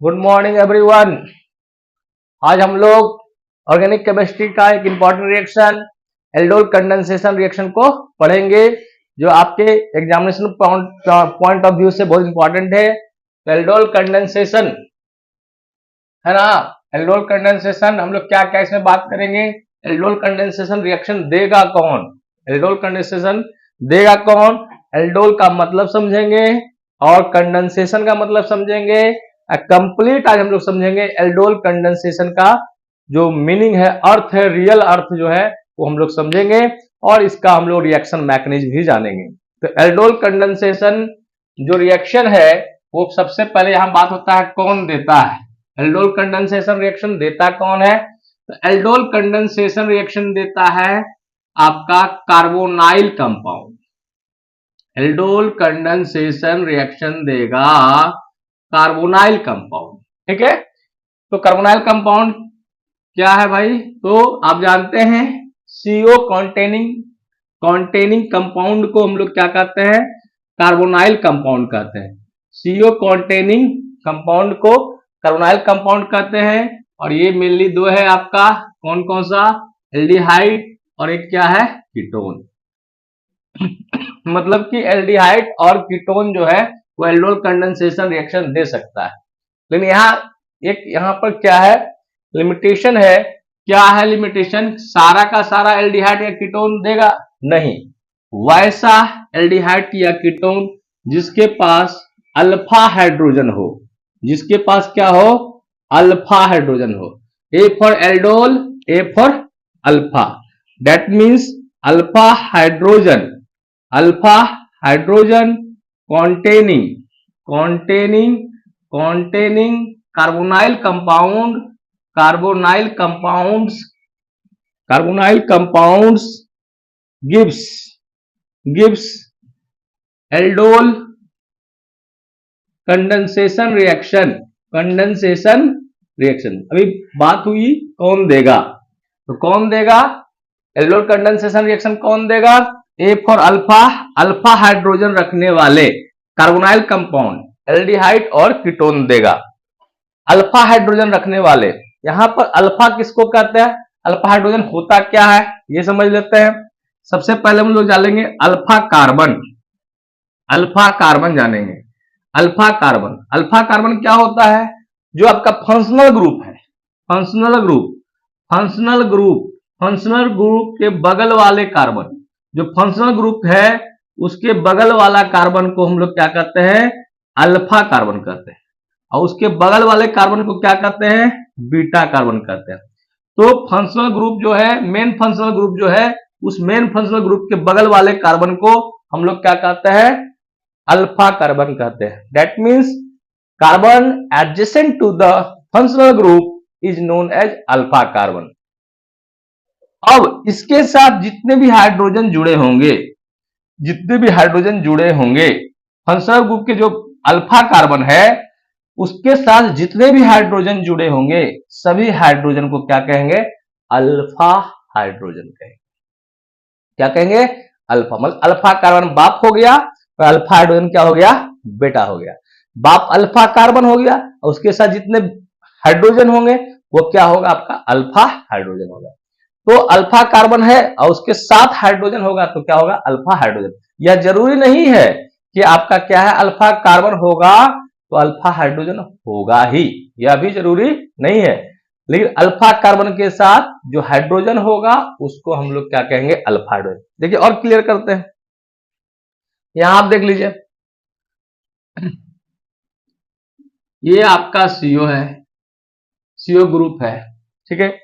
Good morning everyone. आज हम लोग ऑर्गेनिक केमिस्ट्री का एक important reaction aldol condensation reaction को पढ़ेंगे, जो आपके एग्जामिनेशन पॉइंट ऑफ व्यू से बहुत इंपॉर्टेंट है। तो एल्डोल कंडेंसेशन है ना। एल्डोल कंडेंसेशन हम लोग क्या क्या इसमें बात करेंगे। एल्डोल कंडेंसेशन रिएक्शन देगा कौन, एल्डोल कंडेंसेशन देगा कौन, एल्डोल का मतलब समझेंगे और कंडेंसेशन का मतलब समझेंगे। कंप्लीट आज हम लोग समझेंगे एल्डोल कंडेंसेशन का जो मीनिंग है, अर्थ है, रियल अर्थ जो है वो हम लोग समझेंगे और इसका हम लोग रिएक्शन मैकेनिज्म भी जानेंगे। तो एल्डोल कंडेंसेशन जो रिएक्शन है वो सबसे पहले यहां बात होता है कौन देता है। एल्डोल कंडेंसेशन रिएक्शन देता कौन है। तो एल्डोल कंडेंसेशन रिएक्शन देता है आपका carbonyl compound. Aldol condensation reaction देगा कार्बोनाइल कंपाउंड। ठीक है, तो कार्बोनाइल कंपाउंड क्या है भाई, तो आप जानते हैं सीओ कॉन्टेनिंग कंपाउंड को हम लोग क्या कहते हैं, कार्बोनाइल कंपाउंड कहते हैं। सीओ कॉन्टेनिंग कंपाउंड को कार्बोनाइल कंपाउंड कहते हैं। और ये मेनली दो है आपका, कौन कौन सा, एल्डिहाइड और एक क्या है, कीटोन। मतलब कि एल्डिहाइड और कीटोन जो है वो एल्डोल कंडेंसेशन रिएक्शन दे सकता है। लेकिन यहाँ पर क्या है, लिमिटेशन है। क्या है लिमिटेशन, सारा का सारा एल्डिहाइड या कीटोन देगा नहीं। वैसा एल्डिहाइड या कीटोन जिसके पास अल्फा हाइड्रोजन हो, जिसके पास क्या हो, अल्फा हाइड्रोजन हो। A for aldol, A for alpha, that means alpha hydrogen containing carbonyl compounds gives aldol condensation reaction. अभी बात हुई कौन देगा, तो कौन देगा एल्डोल कंडेंसेशन रिएक्शन, कौन देगा, ए फॉर अल्फा हाइड्रोजन रखने वाले कार्बोनाइल कंपाउंड एल्डिहाइड और कीटोन देगा। अल्फा हाइड्रोजन रखने वाले, यहां पर अल्फा किसको कहते हैं, अल्फा हाइड्रोजन होता क्या है ये समझ लेते हैं। सबसे पहले हम लोग जानेंगे अल्फा कार्बन जानेंगे। अल्फा कार्बन क्या होता है, जो आपका फंक्शनल ग्रुप है, फंक्शनल ग्रुप के बगल वाले कार्बन, जो फंक्शनल ग्रुप है उसके बगल वाला कार्बन को हम लोग क्या कहते हैं, अल्फा कार्बन कहते हैं। और उसके बगल वाले कार्बन को क्या कहते हैं, बीटा कार्बन कहते हैं। तो फंक्शनल ग्रुप जो है, मेन फंक्शनल ग्रुप जो है, उस मेन फंक्शनल ग्रुप के बगल वाले कार्बन को हम लोग क्या कहते हैं, अल्फा कार्बन कहते हैं। That means carbon adjacent to the functional group is known as alpha carbon. अब इसके साथ जितने भी हाइड्रोजन जुड़े होंगे फंक्शनल ग्रुप के जो अल्फा कार्बन है उसके साथ जितने भी हाइड्रोजन जुड़े होंगे सभी हाइड्रोजन को क्या कहेंगे, अल्फा हाइड्रोजन कहेंगे। क्या कहेंगे, अल्फा। मतलब अल्फा कार्बन बाप हो गया और अल्फा हाइड्रोजन क्या हो गया, बेटा हो गया। बाप अल्फा कार्बन हो गया और उसके साथ जितने हाइड्रोजन होंगे वो क्या होगा, आपका अल्फा हाइड्रोजन होगा। तो अल्फा कार्बन है और उसके साथ हाइड्रोजन होगा तो क्या होगा, अल्फा हाइड्रोजन। यह जरूरी नहीं है कि आपका क्या है, अल्फा कार्बन होगा तो अल्फा हाइड्रोजन होगा ही, यह भी जरूरी नहीं है। लेकिन अल्फा कार्बन के साथ जो हाइड्रोजन होगा उसको हम लोग क्या कहेंगे, अल्फा हाइड्रोजन। देखिए और क्लियर करते हैं, यहां आप देख लीजिए, ये आपका सीओ है, सीओ ग्रुप है, ठीक है।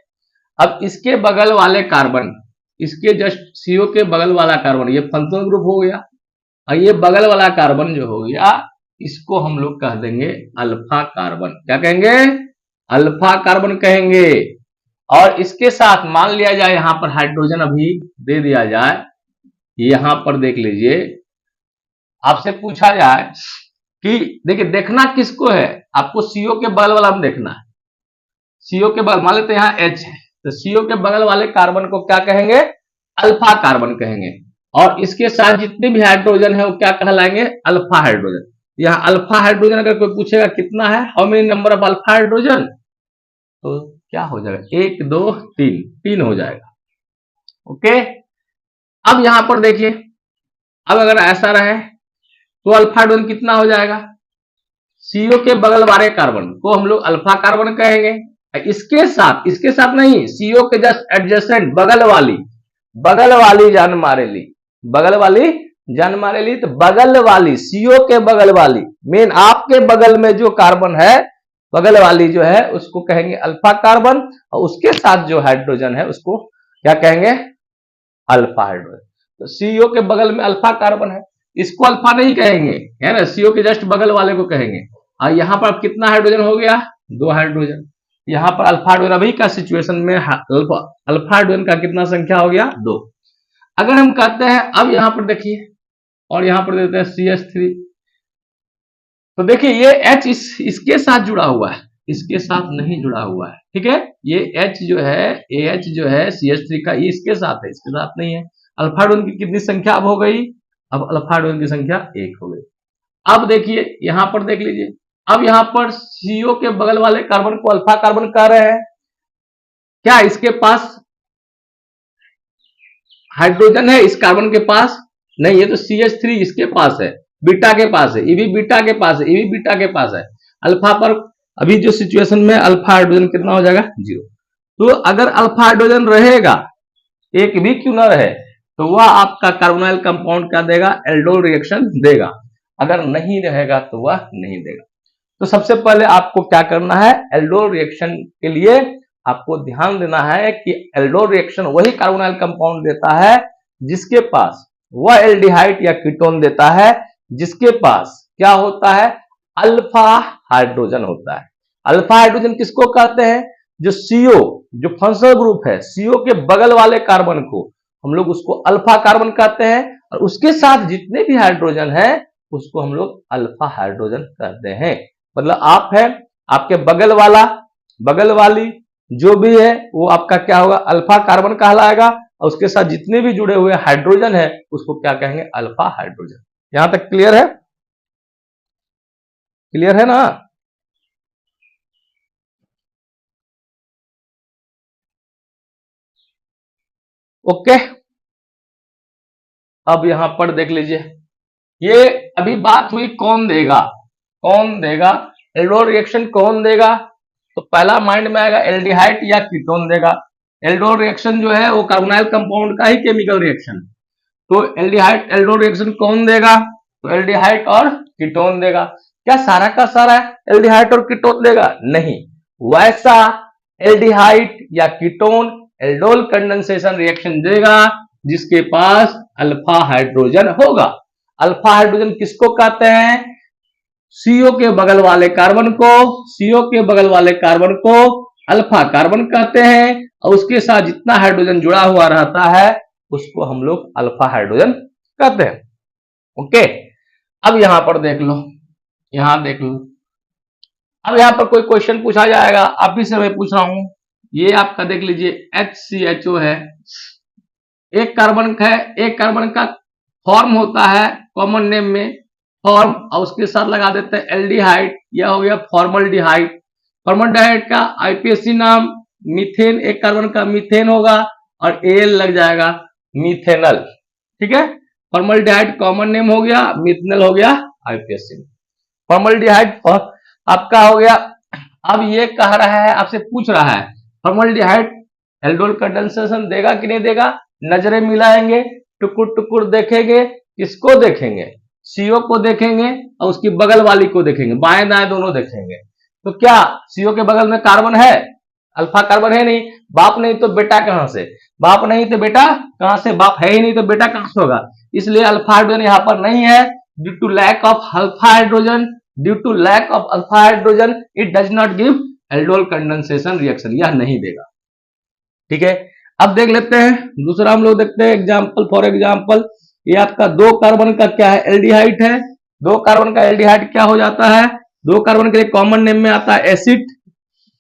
अब इसके बगल वाले कार्बन, इसके जस्ट सीओ के बगल वाला कार्बन, ये फंक्शनल ग्रुप हो गया, और ये बगल वाला कार्बन जो हो गया इसको हम लोग कह देंगे अल्फा कार्बन। क्या कहेंगे, अल्फा कार्बन कहेंगे। और इसके साथ मान लिया जाए यहां पर हाइड्रोजन अभी दे दिया जाए, यहां पर देख लीजिए, आपसे पूछा जाए कि देखिए देखना किसको है, आपको सीओ के बगल वाला में देखना है। सीओ के बगल मान लेते हैं यहाँ एच है, तो सीओ के बगल वाले कार्बन को क्या कहेंगे, अल्फा कार्बन कहेंगे। और इसके साथ जितने भी हाइड्रोजन है वो क्या कहलाएंगे, अल्फा हाइड्रोजन। यहाँ अल्फा हाइड्रोजन अगर कोई पूछेगा कितना है, how many number of alpha hydrogen, तो क्या हो जाएगा, 1 2 3, 3 हो जाएगा। ओके, अब यहां पर देखिए, अब अगर ऐसा रहे तो अल्फा हाइड्रोजन कितना हो जाएगा, सीओ के बगल वाले कार्बन को हम लोग अल्फा कार्बन कहेंगे। इसके साथ नहीं, सीओ के जस्ट एडजेसेंट बगल वाली जान मारे ली, तो बगल वाली सीओ के बगल वाली, मेन आपके बगल में जो कार्बन है, बगल वाली जो है उसको कहेंगे अल्फा कार्बन, और उसके साथ जो हाइड्रोजन है उसको क्या कहेंगे, अल्फा हाइड्रोजन। तो सीओ के बगल में अल्फा कार्बन है, इसको अल्फा नहीं कहेंगे, है ना, सीओ के जस्ट बगल वाले को कहेंगे। और यहां पर कितना हाइड्रोजन हो गया, 2 हाइड्रोजन। यहां पर अल्फा हाइड्रोजन अभी का सिचुएशन में अल्फा हाइड्रोजन का कितना संख्या हो गया, 2। अगर हम कहते हैं, अब यहां पर देखिए, और यहां पर देते हैं CH3, तो देखिए ये H इसके साथ जुड़ा हुआ है, इसके साथ नहीं जुड़ा हुआ है, ठीक है। ये H जो है, AH जो है CH3 का, ये इसके साथ है, इसके साथ नहीं है। अल्फा हाइड्रोजन की कितनी संख्या अब हो गई, अब अल्फा हाइड्रोजन की संख्या 1 हो गई। अब देखिए यहां पर देख लीजिए, अब यहां पर CO के बगल वाले कार्बन को अल्फा कार्बन कह रहे हैं, क्या इसके पास हाइड्रोजन है, इस कार्बन के पास नहीं है, तो CH3 इसके पास है, बीटा के पास है, ये भी बीटा के पास है, ये भी बीटा के पास है। अल्फा पर अभी जो सिचुएशन में अल्फा हाइड्रोजन कितना हो जाएगा, 0। तो अगर अल्फा हाइड्रोजन रहेगा, एक भी क्यों ना रहे, तो वह आपका कार्बोनाइल कंपाउंड क्या देगा, एल्डोल रिएक्शन देगा। अगर नहीं रहेगा तो वह नहीं देगा। तो सबसे पहले आपको क्या करना है, एल्डोल रिएक्शन के लिए आपको ध्यान देना है कि एल्डोल रिएक्शन वही कार्बोनाइल कंपाउंड देता है जिसके पास वह एल्डिहाइड या कीटोन देता है जिसके पास क्या होता है, अल्फा हाइड्रोजन होता है। अल्फा हाइड्रोजन किसको कहते हैं, जो सीओ, जो फंक्शनल ग्रुप है, सीओ के बगल वाले कार्बन को हम लोग उसको अल्फा कार्बन कहते हैं, और उसके साथ जितने भी हाइड्रोजन है उसको हम लोग अल्फा हाइड्रोजन कहते हैं। मतलब आप है, आपके बगल वाली जो भी है वो आपका क्या होगा, अल्फा कार्बन कहलाएगा, और उसके साथ जितने भी जुड़े हुए हाइड्रोजन है उसको क्या कहेंगे, अल्फा हाइड्रोजन। यहां तक क्लियर है, क्लियर है ना। ओके, अब यहां पर देख लीजिए, ये अभी बात हुई कौन देगा एल्डोल रिएक्शन कौन देगा, तो पहला माइंड में आएगा एल्डिहाइड या कीटोन देगा। एल्डोल रिएक्शन जो है वो कार्बोनाइल कंपाउंड का ही केमिकल रिएक्शन, तो एल्डिहाइड एल्डोल रिएक्शन कौन देगा, तो एल्डिहाइड और कीटोन देगा। क्या सारा का सारा एल्डिहाइड और कीटोन देगा, नहीं, वैसा एल्डिहाइड या कीटोन एल्डोल कंडेंसेशन रिएक्शन देगा जिसके पास अल्फा हाइड्रोजन होगा। अल्फा हाइड्रोजन किसको कहते हैं, सीओ के बगल वाले कार्बन को अल्फा कार्बन कहते हैं, और उसके साथ जितना हाइड्रोजन जुड़ा हुआ रहता है उसको हम लोग अल्फा हाइड्रोजन कहते हैं। ओके, अब यहां पर देख लो, अब यहां पर कोई क्वेश्चन पूछा जाएगा, आप भी से मैं पूछ रहा हूं, ये आपका देख लीजिए HCHO है, एक कार्बन का फॉर्म होता है कॉमन नेम में फॉर्म, और उसके साथ लगा देते हैं एल्डिहाइड, यह हो गया फॉर्मल्डिहाइड। फॉर्मल्डिहाइड का आईपीएसी नाम मीथेन, एक कार्बन का मीथेन होगा, और एल लग जाएगा मीथेनल, ठीक है। फॉर्मल्डिहाइड कॉमन नेम हो गया, मीथेनल हो गया आईपीएसी। फॉर्मल्डिहाइड आपका हो गया। अब ये कह रहा है, आपसे पूछ रहा है फॉर्मल्डिहाइड एल्डोल कंडेंसेशन देगा कि नहीं देगा, नजरें मिलाएंगे, टुकुर टुकुर देखेंगे, किसको देखेंगे, सीओ को देखेंगे और उसकी बगल वाली को देखेंगे, बाएं दाएं दोनों देखेंगे। तो क्या सीओ के बगल में कार्बन है, अल्फा कार्बन है नहीं, बाप नहीं तो बेटा कहां से, बाप नहीं तो बेटा कहां से, बाप है ही नहीं तो बेटा कहां से होगा, इसलिए अल्फा हाइड्रोजन यहां पर नहीं है। Due to lack of alpha hydrogen it does not give aldol condensation reaction, यह नहीं देगा, ठीक है। अब देख लेते हैं दूसरा, हम लोग देखते हैं एग्जाम्पल, फॉर एग्जाम्पल ये आपका 2 कार्बन का क्या है, एल्डिहाइड है। 2 कार्बन का एल्डिहाइड क्या हो जाता है, 2 कार्बन के लिए कॉमन नेम में आता है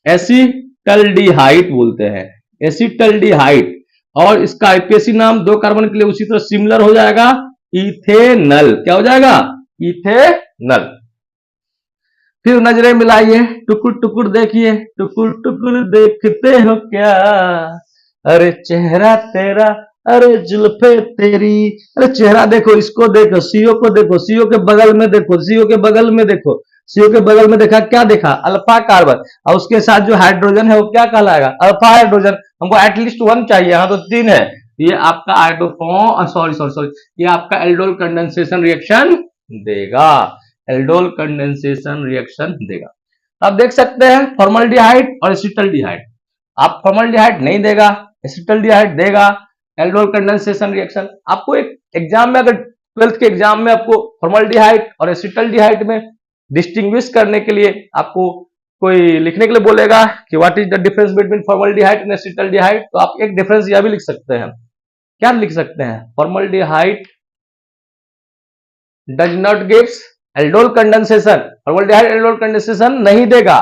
एसिटल्डिहाइड बोलते हैं, एसिटल्डिहाइड, और इसका आईपीएसी नाम 2 कार्बन के लिए उसी तरह सिमिलर हो जाएगा, इथेनल। क्या हो जाएगा, इथेनल। फिर नजरें मिलाइए, टुकुर टुकुर देखिए, टुकुर टुकुर देखते हो क्या, अरे चेहरा तेरा, अरे जुल्फे तेरी, अरे चेहरा देखो, इसको देखो, सीओ को देखो, सीओ के बगल में देखो, सीओ के बगल में देखो, सीओ के बगल में देखा, क्या देखा, अल्फा कार्बन, और उसके साथ जो हाइड्रोजन है वो क्या कहलाएगा, अल्फा हाइड्रोजन। हमको एटलीस्ट 1 चाहिए, यहाँ तो 3 है, ये आपका आइडोफॉर्म, सॉरी सॉरी सॉरी, ये आपका एल्डोल कंडेंसेशन रिएक्शन देगा, एल्डोल कंडेंसेशन रिएक्शन देगा। तो आप देख सकते हैं फॉर्मल्डिहाइड और एसिटल्डिहाइड, आप फॉर्मल्डिहाइड नहीं देगा, एसिटल्डिहाइड देगा, एल्डोल कंडेंसेशन रिएक्शन। आपको एक एग्जाम में, अगर 12th के एग्जाम में आपको फॉर्मल्डिहाइड और एसिटल्डिहाइड में डिस्टिंग्विश करने के लिए आपको कोई लिखने के लिए बोलेगा कि what is the difference between formaldehyde and acetaldehyde, तो आप एक डिफरेंस यह भी लिख सकते हैं, क्या लिख सकते हैं, formaldehyde does not gives aldol condensation, formaldehyde aldol condensation नहीं देगा,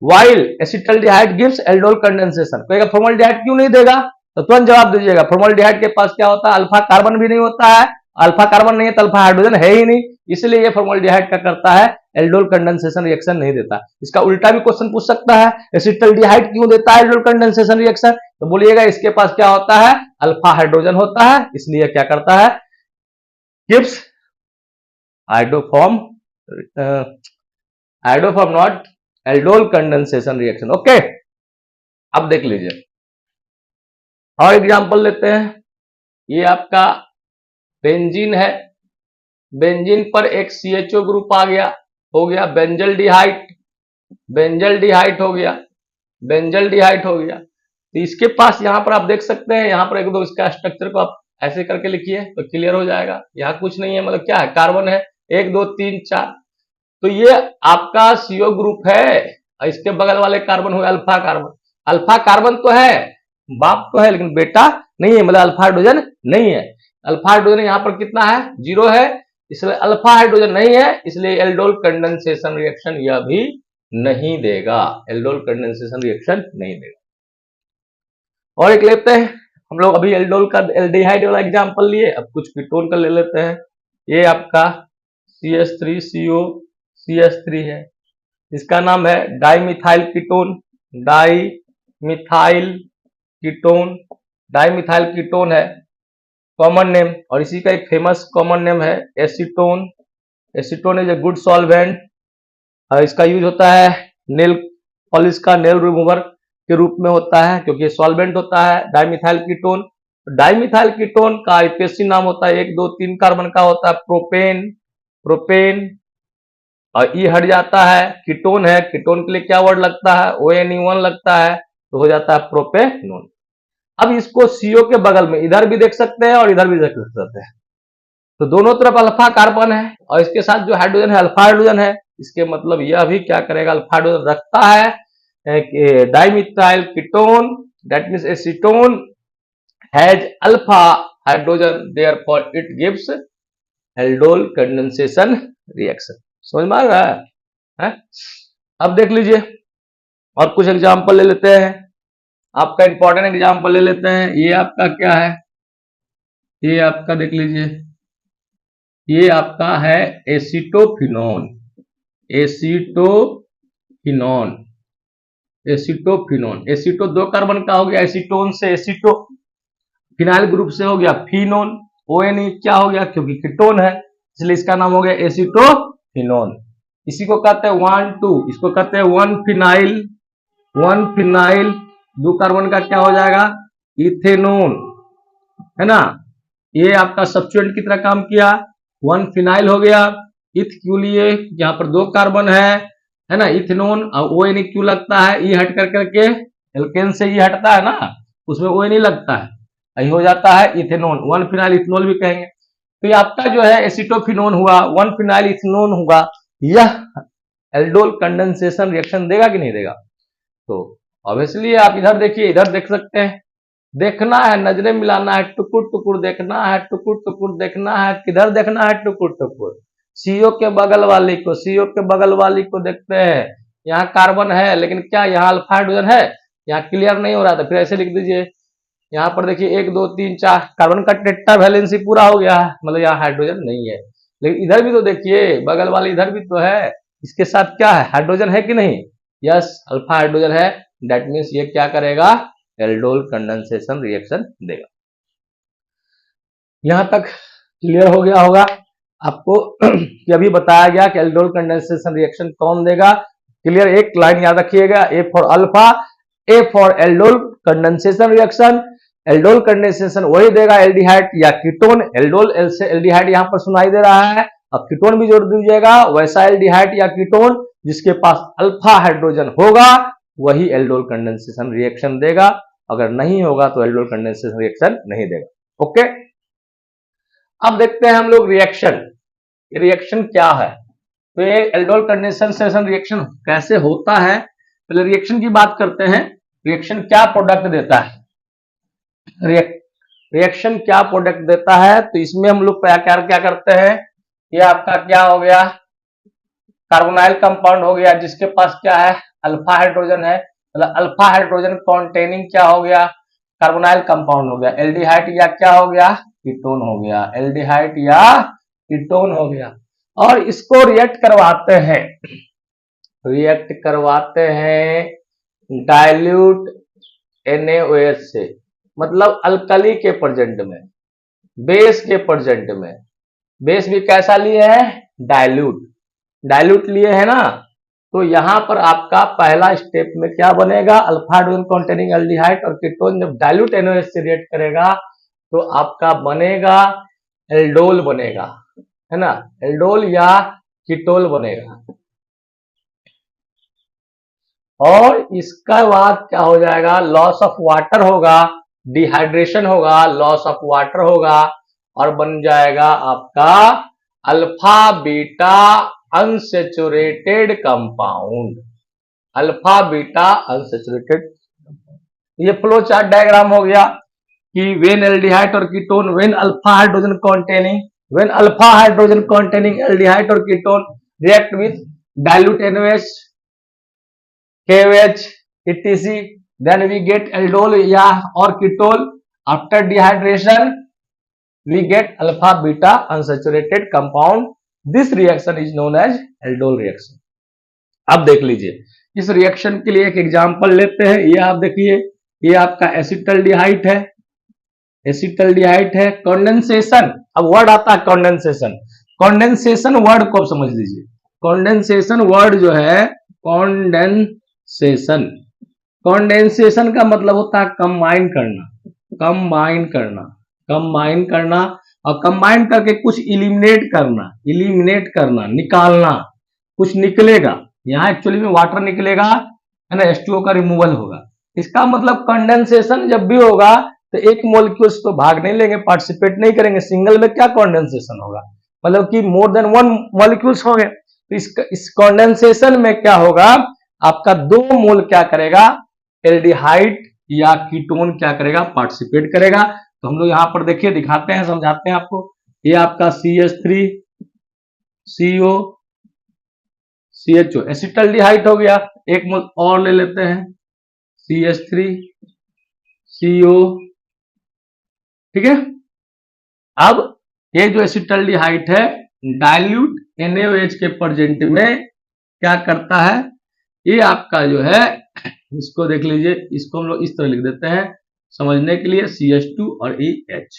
while acetaldehyde gives aldol condensation. कहेगा फॉर्मल्डिहाइड क्यों नहीं देगा, तो तुरंत जवाब दीजिएगा, फॉर्मल्डिहाइड के पास क्या होता है, अल्फा कार्बन भी नहीं होता है, अल्फा कार्बन नहीं है तो अल्फा हाइड्रोजन है ही नहीं, इसलिए ये फॉर्मल्डिहाइड क्या करता है, एल्डोल कंडेंसेशन रिएक्शन नहीं देता। इसका उल्टा भी क्वेश्चन पूछ सकता है, एसिटल्डिहाइड क्यों देता है एल्डोल कंडेंसेशन रिएक्शन, तो बोलिएगा इसके पास क्या होता है, अल्फा हाइड्रोजन होता है, इसलिए क्या करता है, gives iodoform, iodoform not aldol condensation reaction. Okay, अब देख लीजिए और एग्जांपल लेते हैं, ये आपका बेंजीन है, बेंजीन पर एक CHO ग्रुप आ गया, हो गया बेंजल्डिहाइड, बेंजल्डिहाइड हो गया, बेंजल्डिहाइड हो गया। तो इसके पास यहां पर आप देख सकते हैं, यहां पर एक दो इसका स्ट्रक्चर को आप ऐसे करके लिखिए तो क्लियर हो जाएगा। यहाँ कुछ नहीं है, मतलब क्या है, कार्बन है 1 2 3 4, तो ये आपका CO ग्रुप है, इसके बगल वाले कार्बन हुए अल्फा कार्बन, अल्फा कार्बन तो है, बाप तो है लेकिन बेटा नहीं है, मतलब अल्फा हाइड्रोजन नहीं है, अल्फा हाइड्रोजन यहाँ पर कितना है, 0 है, इसलिए अल्फा हाइड्रोजन नहीं है, इसलिए एल्डोल कंडेंसेशन रिएक्शन यह भी नहीं देगा, एल्डोल कंडेंसेशन रिएक्शन नहीं देगा। और एक लेते हैं हम लोग, अभी एल्डोल का एल्डिहाइड वाला एग्जांपल लिए, अब कुछ कीटोन का ले लेते हैं। ये आपका CH3CO CH3 है, इसका नाम है dimethyl ketone, dimethyl ketone, dimethyl ketone है कॉमन नेम, और इसी का एक फेमस कॉमन नेम है acetone. Acetone is a good solvent, इसका यूज होता है नेल पॉलिश का, नेल रिमूवर के रूप में होता है, क्योंकि ये सॉल्वेंट होता है डाइमिथाइल कीटोन। डाइमिथाइल कीटोन का आईपीएससी नाम होता है 1 2 3 कार्बन का होता है प्रोपेन, प्रोपेन, और ई हट जाता है, कीटोन है, कीटोन के लिए क्या वर्ड लगता है, ONE1 लगता है, तो हो जाता है प्रोपेनोन। अब इसको CO के बगल में इधर भी देख सकते हैं और इधर भी देख सकते हैं, तो दोनों तरफ अल्फा कार्बन है और इसके साथ जो हाइड्रोजन है अल्फा हाइड्रोजन है, इसके मतलब यह भी क्या करेगा, अल्फा हाइड्रोजन रखता है dimethyl ketone, that means acetone has alpha hydrogen, therefore it gives aldol condensation reaction. समझ में आ रहा है? अब देख लीजिए और कुछ एग्जांपल ले लेते हैं, आपका इंपॉर्टेंट एग्जांपल ले लेते हैं। ये आपका क्या है, ये आपका देख लीजिए, ये आपका है एसिटोफिनोन, एसिटोफिनोन, एसिटोफिनोन, एसिटो 2 कार्बन का हो गया, एसीटोन से एसिटो, फिनाइल ग्रुप से हो गया फिनोन, ONE क्या हो गया, क्योंकि कीटोन है इसलिए इसका नाम हो गया एसिटोफिनोन। इसी को कहते हैं 1 2, इसको कहते हैं 1 फिनाइल, 1 फिनाइल 2 कार्बन का क्या हो जाएगा, इथेनोन, है ना। ये आपका सब्स्टिट्यूएंट की तरह काम किया, 1 फिनाइल हो गया, इथ क्यों लिए, यहाँ पर 2 कार्बन है ना, इथेनोन, और ONE क्यों लगता है, ई हट कर करके, एल्केन से ई हटता है ना, उसमें ONE लगता है, यही हो जाता है इथेनोन, 1 फिनाइल इथेनॉल भी कहेंगे। तो ये आपका जो है एसिटोफिनोन हुआ, 1 फिनाइल इथेनोन हुआ, यह एल्डोल कंडेंसेशन रिएक्शन देगा कि नहीं देगा। तो ऑब्वियसली आप इधर देखिए, इधर देख सकते हैं, देखना है, नजरें मिलाना है, टुकुर टुकुर देखना है, टुकुर टुकुर देखना है, किधर देखना है, टुकुर टुकुर, CO के बगल वाली को, CO के बगल वाली को देखते हैं, यहाँ कार्बन है लेकिन क्या यहाँ अल्फा हाइड्रोजन है, यहाँ क्लियर नहीं हो रहा था, फिर ऐसे लिख दीजिए, यहाँ पर देखिए 1 2 3 4 कार्बन का टेट्रा वैलेंसी पूरा हो गया है, मतलब यहाँ हाइड्रोजन नहीं है, लेकिन इधर भी तो देखिए बगल वाले, इधर भी तो है, इसके साथ क्या है, हाइड्रोजन है कि नहीं, यस अल्फा हाइड्रोजन है, दैट मीन्स ये क्या करेगा, एल्डोल कंडेंसेशन रिएक्शन देगा। यहां तक क्लियर हो गया होगा आपको कि अभी बताया गया कि एल्डोल कंडेंसेशन रिएक्शन कौन देगा। क्लियर, एक लाइन याद रखिएगा, A for alpha, A for aldol condensation reaction. Aldol condensation वही देगा एल्डिहाइड या कीटोन, एल्डोल से एल्डिहाइड यहां पर सुनाई दे रहा है, अब कीटोन भी जोड़ दीजिएगा, वैसा एल्डिहाइड या कीटोन जिसके पास अल्फा हाइड्रोजन होगा वही एल्डोल कंडेंसेशन रिएक्शन देगा, अगर नहीं होगा तो एल्डोल कंडेंसेशन रिएक्शन नहीं देगा। ओके, अब देखते हैं हम लोग रिएक्शन, रिएक्शन क्या है, तो ये एल्डोल कंडेंसेशन रिएक्शन कैसे होता है। पहले रिएक्शन की बात करते हैं, रिएक्शन क्या प्रोडक्ट देता है, रिएक्शन क्या प्रोडक्ट देता है। तो इसमें हम लोग क्या करते हैं, ये आपका क्या हो गया, कार्बोनाइल कंपाउंड हो गया जिसके पास क्या है, अल्फा हाइड्रोजन है, मतलब अल्फा हाइड्रोजन कॉन्टेनिंग क्या हो गया, कार्बोनाइल कंपाउंड हो गया, एल्डिहाइड या क्या हो गया, कीटोन हो गया, एल्डिहाइड या कीटोन हो गया, और इसको रिएक्ट करवाते हैं डाइल्यूट NaOH से, मतलब अल्कली के प्रेजेंट में, बेस के प्रेजेंट में, बेस भी कैसा लिए है, डाइल्यूट लिए है ना। तो यहां पर आपका पहला स्टेप में क्या बनेगा, अल्फा हाइड्रोजन कॉन्टेनिंग एल्डिहाइड और कीटोन जब डाइल्यूट NaOH से रिएक्ट करेगा तो आपका बनेगा एल्डोल बनेगा, है ना, एल्डोल या कीटोल बनेगा। और इसका बाद क्या हो जाएगा, लॉस ऑफ वाटर होगा, डिहाइड्रेशन होगा, लॉस ऑफ वाटर होगा, और बन जाएगा आपका alpha beta unsaturated compound, alpha beta unsaturated. ये फ्लो चार्ट डायग्राम हो गया कि वेन एल्डिहाइड और ketone, when alpha hydrogen containing aldehyde और ketone react with dilute NaOH, KOH, etc. Then we get aldol या or ketol. After dehydration, we get alpha beta unsaturated compound. This reaction is known as aldol reaction. अब देख लीजिए इस reaction के लिए एक example लेते हैं। ये आप देखिए, ये आपका एसिटल्डिहाइड है, कंडेंसेशन। अब वर्ड आता है कंडेंसेशन, कंडेंसेशन वर्ड को आप समझ लीजिए। कंडेंसेशन वर्ड जो है, कंडेंसेशन का मतलब होता है कंबाइन करना, और कंबाइन करके कुछ इलिमिनेट करना, निकालना, कुछ निकलेगा। यहाँ एक्चुअली में वाटर निकलेगा, है ना, H2O का रिमूवल होगा। इसका मतलब कंडेंसेशन जब भी होगा तो एक मॉलिक्यूल्स तो भाग नहीं लेंगे, पार्टिसिपेट नहीं करेंगे, सिंगल में क्या कंडेंसेशन होगा, मतलब कि मोर देन वन मॉलिक्यूल्स होंगे। तो इस कंडेंसेशन में क्या होगा, आपका दो मोल क्या करेगा, एल्डिहाइड या कीटोन क्या करेगा, पार्टिसिपेट करेगा। तो हम लोग यहां पर देखिए, दिखाते हैं, समझाते हैं आपको। ये आपका CH3CO CHO एसिटल्डिहाइड हो गया, एक मोल और ले लेते हैं, CH3CO, ठीक है। अब ये जो एसिटल्डिहाइड है डाइल्यूट NaOH के प्रेजेंट में क्या करता है, ये आपका जो है, इसको देख लीजिए, इसको हम लोग इस तरह लिख देते हैं समझने के लिए, CH2 और EH,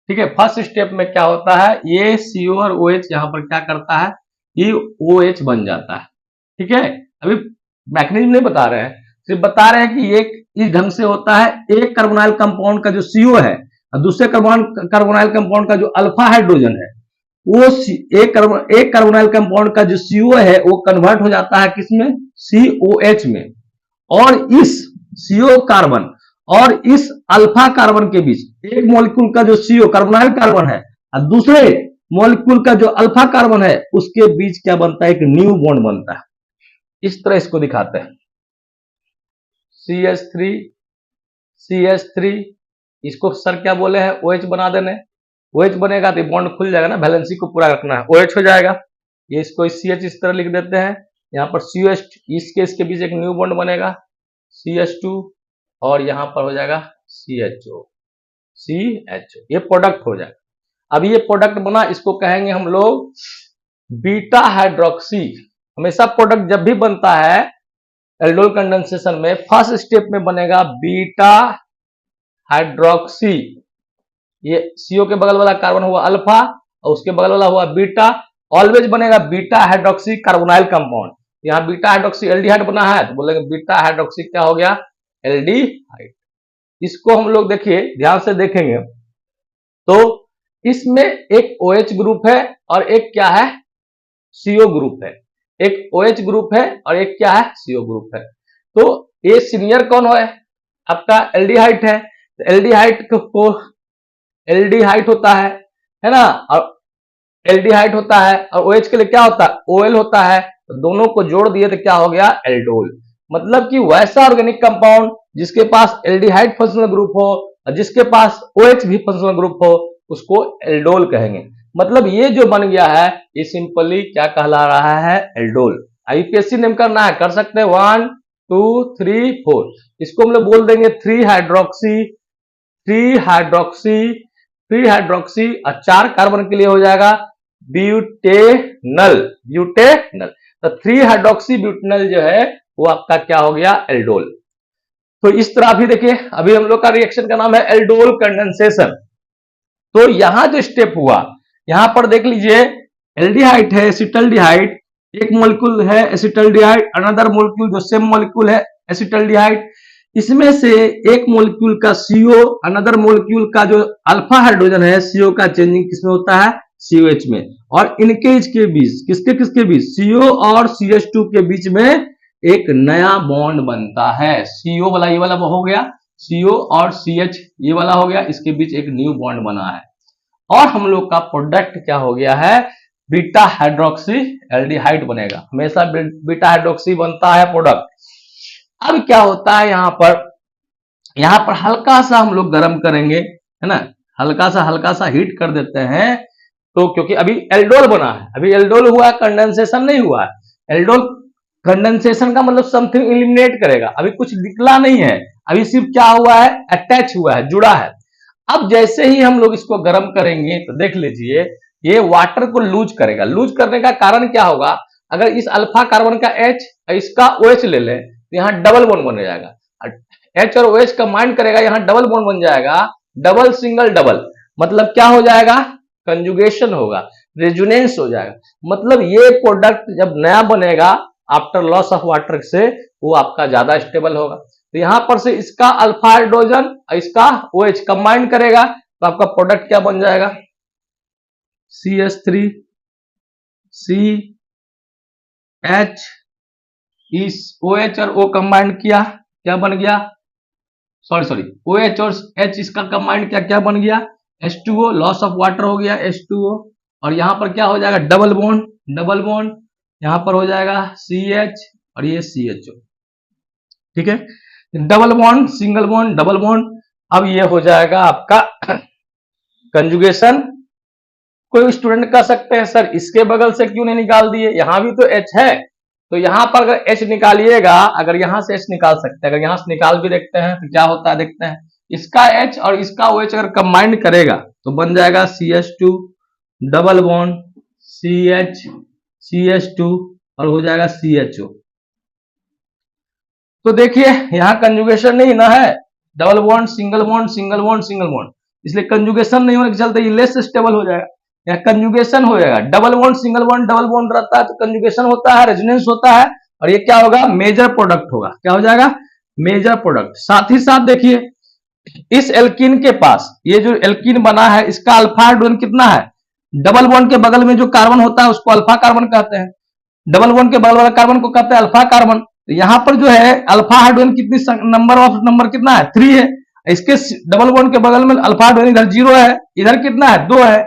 ठीक है। फर्स्ट स्टेप में क्या होता है, ये CO और OH यहां पर क्या करता है, ये OH बन जाता है, ठीक है। अभी मैकेनिज्म नहीं बता रहे हैं, सिर्फ बता रहे हैं कि ये इस ढंग से होता है। एक कार्बोनाइल कंपाउंड का जो CO है और दूसरे कार्बोनाइल कंपाउंड का जो अल्फा हाइड्रोजन है, वो एक कार्बोनाइल कंपाउंड का जो CO है वो कन्वर्ट हो जाता है किसमें, COH में, और इस CO कार्बन और इस अल्फा कार्बन के बीच एक मॉलिक्यूल का जो CO कार्बोनाइल कार्बन है और दूसरे मॉलिक्यूल का जो अल्फा कार्बन है उसके बीच क्या बनता है, एक न्यू बॉन्ड बनता है। इस तरह इसको दिखाते हैं, CH3, इसको सर क्या बोले हैं, OH बना देने, OH बनेगा तो बॉन्ड खुल जाएगा ना, बैलेंसी को पूरा रखना है, OH हो जाएगा। ये इसको CH इस तरह लिख देते हैं, यहाँ पर CH, इसके बीच एक न्यू बॉन्ड बनेगा CH2, और यहां पर हो जाएगा CHO, ये प्रोडक्ट हो जाएगा। अब ये प्रोडक्ट बना, इसको कहेंगे हम लोग बीटा हाइड्रोक्सी हमेशा प्रोडक्ट जब भी बनता है एल्डोल कंडेंसेशन में, फर्स्ट स्टेप में बनेगा बीटा हाइड्रोक्सी, ये सीओ के बगल वाला कार्बन हुआ अल्फा और उसके बगल वाला हुआ बीटा, ऑलवेज बनेगा बीटा हाइड्रोक्सी कार्बोनाइल कंपाउंड। यहाँ बीटा हाइड्रोक्सी एल्डिहाइड बना है तो बोलेंगे बीटा हाइड्रोक्सी क्या हो गया, एल्डिहाइड। इसको हम लोग देखिए ध्यान से देखेंगे तो इसमें एक OH ग्रुप है और एक क्या है, CO ग्रुप है। एक OH ग्रुप है और एक क्या है, CO ग्रुप है। तो ये सीनियर कौन है, आपका एल्डिहाइड है। तो एल्डिहाइड को एल्डिहाइड होता है ना, और एल्डिहाइड होता है और OH के लिए क्या होता है, OL होता है। तो दोनों को जोड़ दिए तो क्या हो गया, एल्डोल। मतलब कि वैसा ऑर्गेनिक कंपाउंड जिसके पास एल्डिहाइड फंक्शनल ग्रुप हो और जिसके पास OH भी फंक्शनल ग्रुप हो उसको एल्डोल कहेंगे। मतलब ये जो बन गया है ये सिंपली क्या कहला रहा है, एल्डोल। यूपीएससी नेम करना है कर सकते हैं 1 2 3 4। इसको हम लोग बोल देंगे 3 हाइड्रोक्सी 3 हाइड्रोक्सी 3 हाइड्रोक्सी और 4 कार्बन के लिए हो जाएगा ब्यूटेनल ब्यूटेनल। तो 3 हाइड्रोक्सी ब्यूटेनल जो है वो आपका क्या हो गया, एल्डोल। तो इस तरह भी देखिए अभी हम लोग का रिएक्शन का नाम है एल्डोल कंडेंसेशन। तो यहां जो स्टेप हुआ यहां पर देख लीजिए, एल्डिहाइड है एसिटल्डिहाइड, एक मॉलिक्यूल है एसिटल्डिहाइड, अनदर मॉलिक्यूल जो सेम मॉलिक्यूल है एसिटल्डिहाइड। इसमें से एक मॉलिक्यूल का CO, अनदर मॉलिक्यूल का जो अल्फा हाइड्रोजन है CO का चेंजिंग किसमें होता है, COH में। और इनके इसके बीच किसके किसके बीच, CO और CH2 के बीच में एक नया बॉन्ड बनता है। CO वाला ये वाला हो गया, CO और CH ये वाला हो गया, इसके बीच एक न्यू बॉन्ड बना है और हम लोग का प्रोडक्ट क्या हो गया है, बीटा हाइड्रोक्सी एल्डिहाइड बनेगा। हमेशा बीटा हाइड्रोक्सी बनता है प्रोडक्ट। अब क्या होता है यहाँ पर हल्का सा हम लोग गर्म करेंगे, है ना, हल्का सा हीट कर देते हैं। तो क्योंकि अभी एल्डोल बना है, अभी एल्डोल हुआ, कंडेंसेशन नहीं हुआ है। एल्डोल कंडेंसेशन का मतलब समथिंग एलिमिनेट करेगा, अभी कुछ निकला नहीं है, अभी सिर्फ क्या हुआ है, अटैच हुआ है, जुड़ा है। अब जैसे ही हम लोग इसको गर्म करेंगे तो देख लीजिए ये वाटर को लूज करेगा। लूज करने का कारण क्या होगा, अगर इस अल्फा कार्बन का H इसका OH ले लें तो यहाँ डबल बॉन्ड बन जाएगा। H और OH कंबाइन करेगा, यहाँ डबल बॉन्ड बन जाएगा, डबल सिंगल डबल। मतलब क्या हो जाएगा, कंजुगेशन होगा, रेजोनेंस हो जाएगा। मतलब ये प्रोडक्ट जब नया बनेगा आफ्टर लॉस ऑफ वाटर से वो आपका ज्यादा स्टेबल होगा। तो यहां पर से इसका अल्फा हाइड्रोजन और इसका OH कंबाइन करेगा तो आपका प्रोडक्ट क्या बन जाएगा, CH3 CH, इस OH और O कंबाइन किया क्या बन गया, सॉरी OH और H इसका कंबाइन किया क्या बन गया, H2O, लॉस ऑफ वाटर हो गया H2O। और यहां पर क्या हो जाएगा, डबल बॉन्ड, यहां पर हो जाएगा CH और ये CHO, ठीक है, double bond single bond double bond. अब ये हो जाएगा आपका कंजुगेशन। कोई स्टूडेंट कह सकते हैं सर इसके बगल से क्यों नहीं निकाल दिए, यहां भी तो H है। तो यहां पर अगर H निकालिएगा, अगर यहां से H निकाल सकते हैं, अगर यहां से निकाल भी देखते हैं तो क्या होता है देखते हैं, इसका H और इसका OH अगर कंबाइंड करेगा तो बन जाएगा CH2 double bond CH CH2 और हो जाएगा CHO। तो देखिए यहां कंजुगेशन नहीं ना है, double bond single bond single bond single bond, इसलिए कंजुगेशन नहीं होने के चलते ये लेस स्टेबल हो जाएगा। यहाँ कंजुगेशन हो जाएगा, double bond single bond double bond रहता है तो कंजुगेशन होता है, रेजोनेंस होता है और ये क्या होगा, मेजर प्रोडक्ट होगा। क्या हो जाएगा, मेजर प्रोडक्ट। साथ ही साथ देखिए इस एल्कीन के पास ये जो एल्कीन बना है इसका अल्फा हाइड्रोजन कितना है, डबल बॉन्ड के बगल में जो कार्बन होता है उसको अल्फा कार्बन कहते हैं, डबल बॉन्ड के बगल वाला कार्बन को कहते हैं अल्फा कार्बन। तो यहां पर जो है अल्फा हाइड्रोजन कितनी नंबर कितना है, 3 है। इसके डबल बॉन्ड के बगल में अल्फा हाइड्रोजन इधर 0 है, इधर कितना है, 2 है।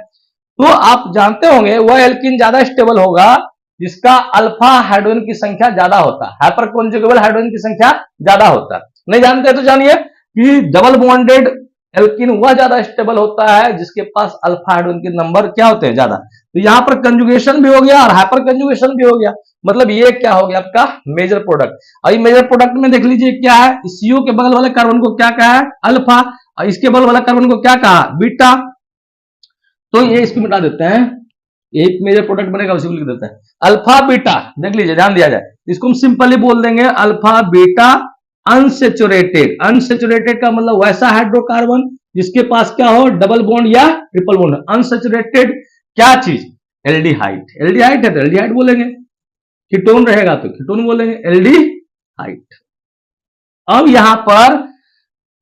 तो आप जानते होंगे वह एल्कीन ज्यादा स्टेबल होगा जिसका अल्फा हाइड्रोजन की संख्या ज्यादा होता है, हाइपर कॉन्जुगेबल हाइड्रोजन की संख्या ज्यादा होता है। नहीं जानते तो जानिए कि डबल बॉन्डेड एल्कीन वह ज्यादा स्टेबल होता है जिसके पास अल्फा हाइड्रोजन के नंबर क्या होते हैं, ज्यादा। तो यहां पर कंजुगेशन भी हो गया और हाइपर कंजुगेशन भी हो गया, मतलब ये क्या हो गया आपका मेजर प्रोडक्ट। और ये मेजर प्रोडक्ट में देख लीजिए क्या है, CO के बगल वाले कार्बन को क्या कहा है, अल्फा, और इसके बगल वाला कार्बन को क्या कहा, बीटा। तो ये इसको मिटा देते हैं, एक मेजर प्रोडक्ट बनेगा उसी को लिख देते हैं। अल्फा बीटा, देख लीजिए, ध्यान दिया जाए, इसको हम सिंपली बोल देंगे अल्फा बीटा अनसेचुरेटेड। अनसेचुरेटेड का मतलब वैसा हाइड्रोकार्बन जिसके पास क्या हो, डबल बॉन्ड या ट्रिपल बॉन्ड। अनसेचुरेटेड क्या चीज, एल्डिहाइड। एल्डिहाइड है तो एल्डिहाइड बोलेंगे, कीटोन रहेगा तो कीटोन बोलेंगे, एल्डिहाइड। अब यहां पर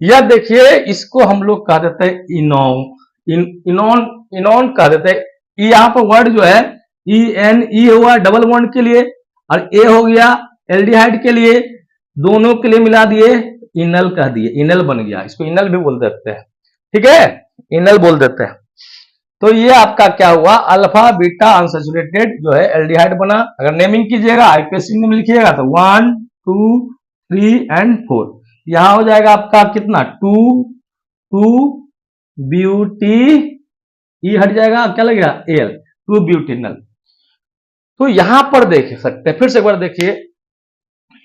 यह देखिए, इसको हम लोग कह देते हैं इनोन, इनोन, इनोन कह देते हैं। यहां पर वर्ड जो है ई एन, ई हुआ डबल बॉन्ड के लिए और ए हो गया एल्डिहाइड के लिए, दोनों के लिए मिला दिए, इनल कह दिए, इनल बन गया। इसको इनल भी बोल देते हैं, ठीक है, इनल बोल देते हैं। तो ये आपका क्या हुआ, अल्फा बीटा अनसैचुरेटेड जो है एल्डिहाइड बना। अगर नेमिंग कीजिएगा आईपीएससी में लिखिएगा तो 1 2 3 एंड 4, यहां हो जाएगा आपका कितना, 2 2 ब्यूटी, ई हट जाएगा, क्या लगेगा एल, 2 ब्यूटिनल। तो यहां पर देख सकते हैं, फिर से एक बार देखिए,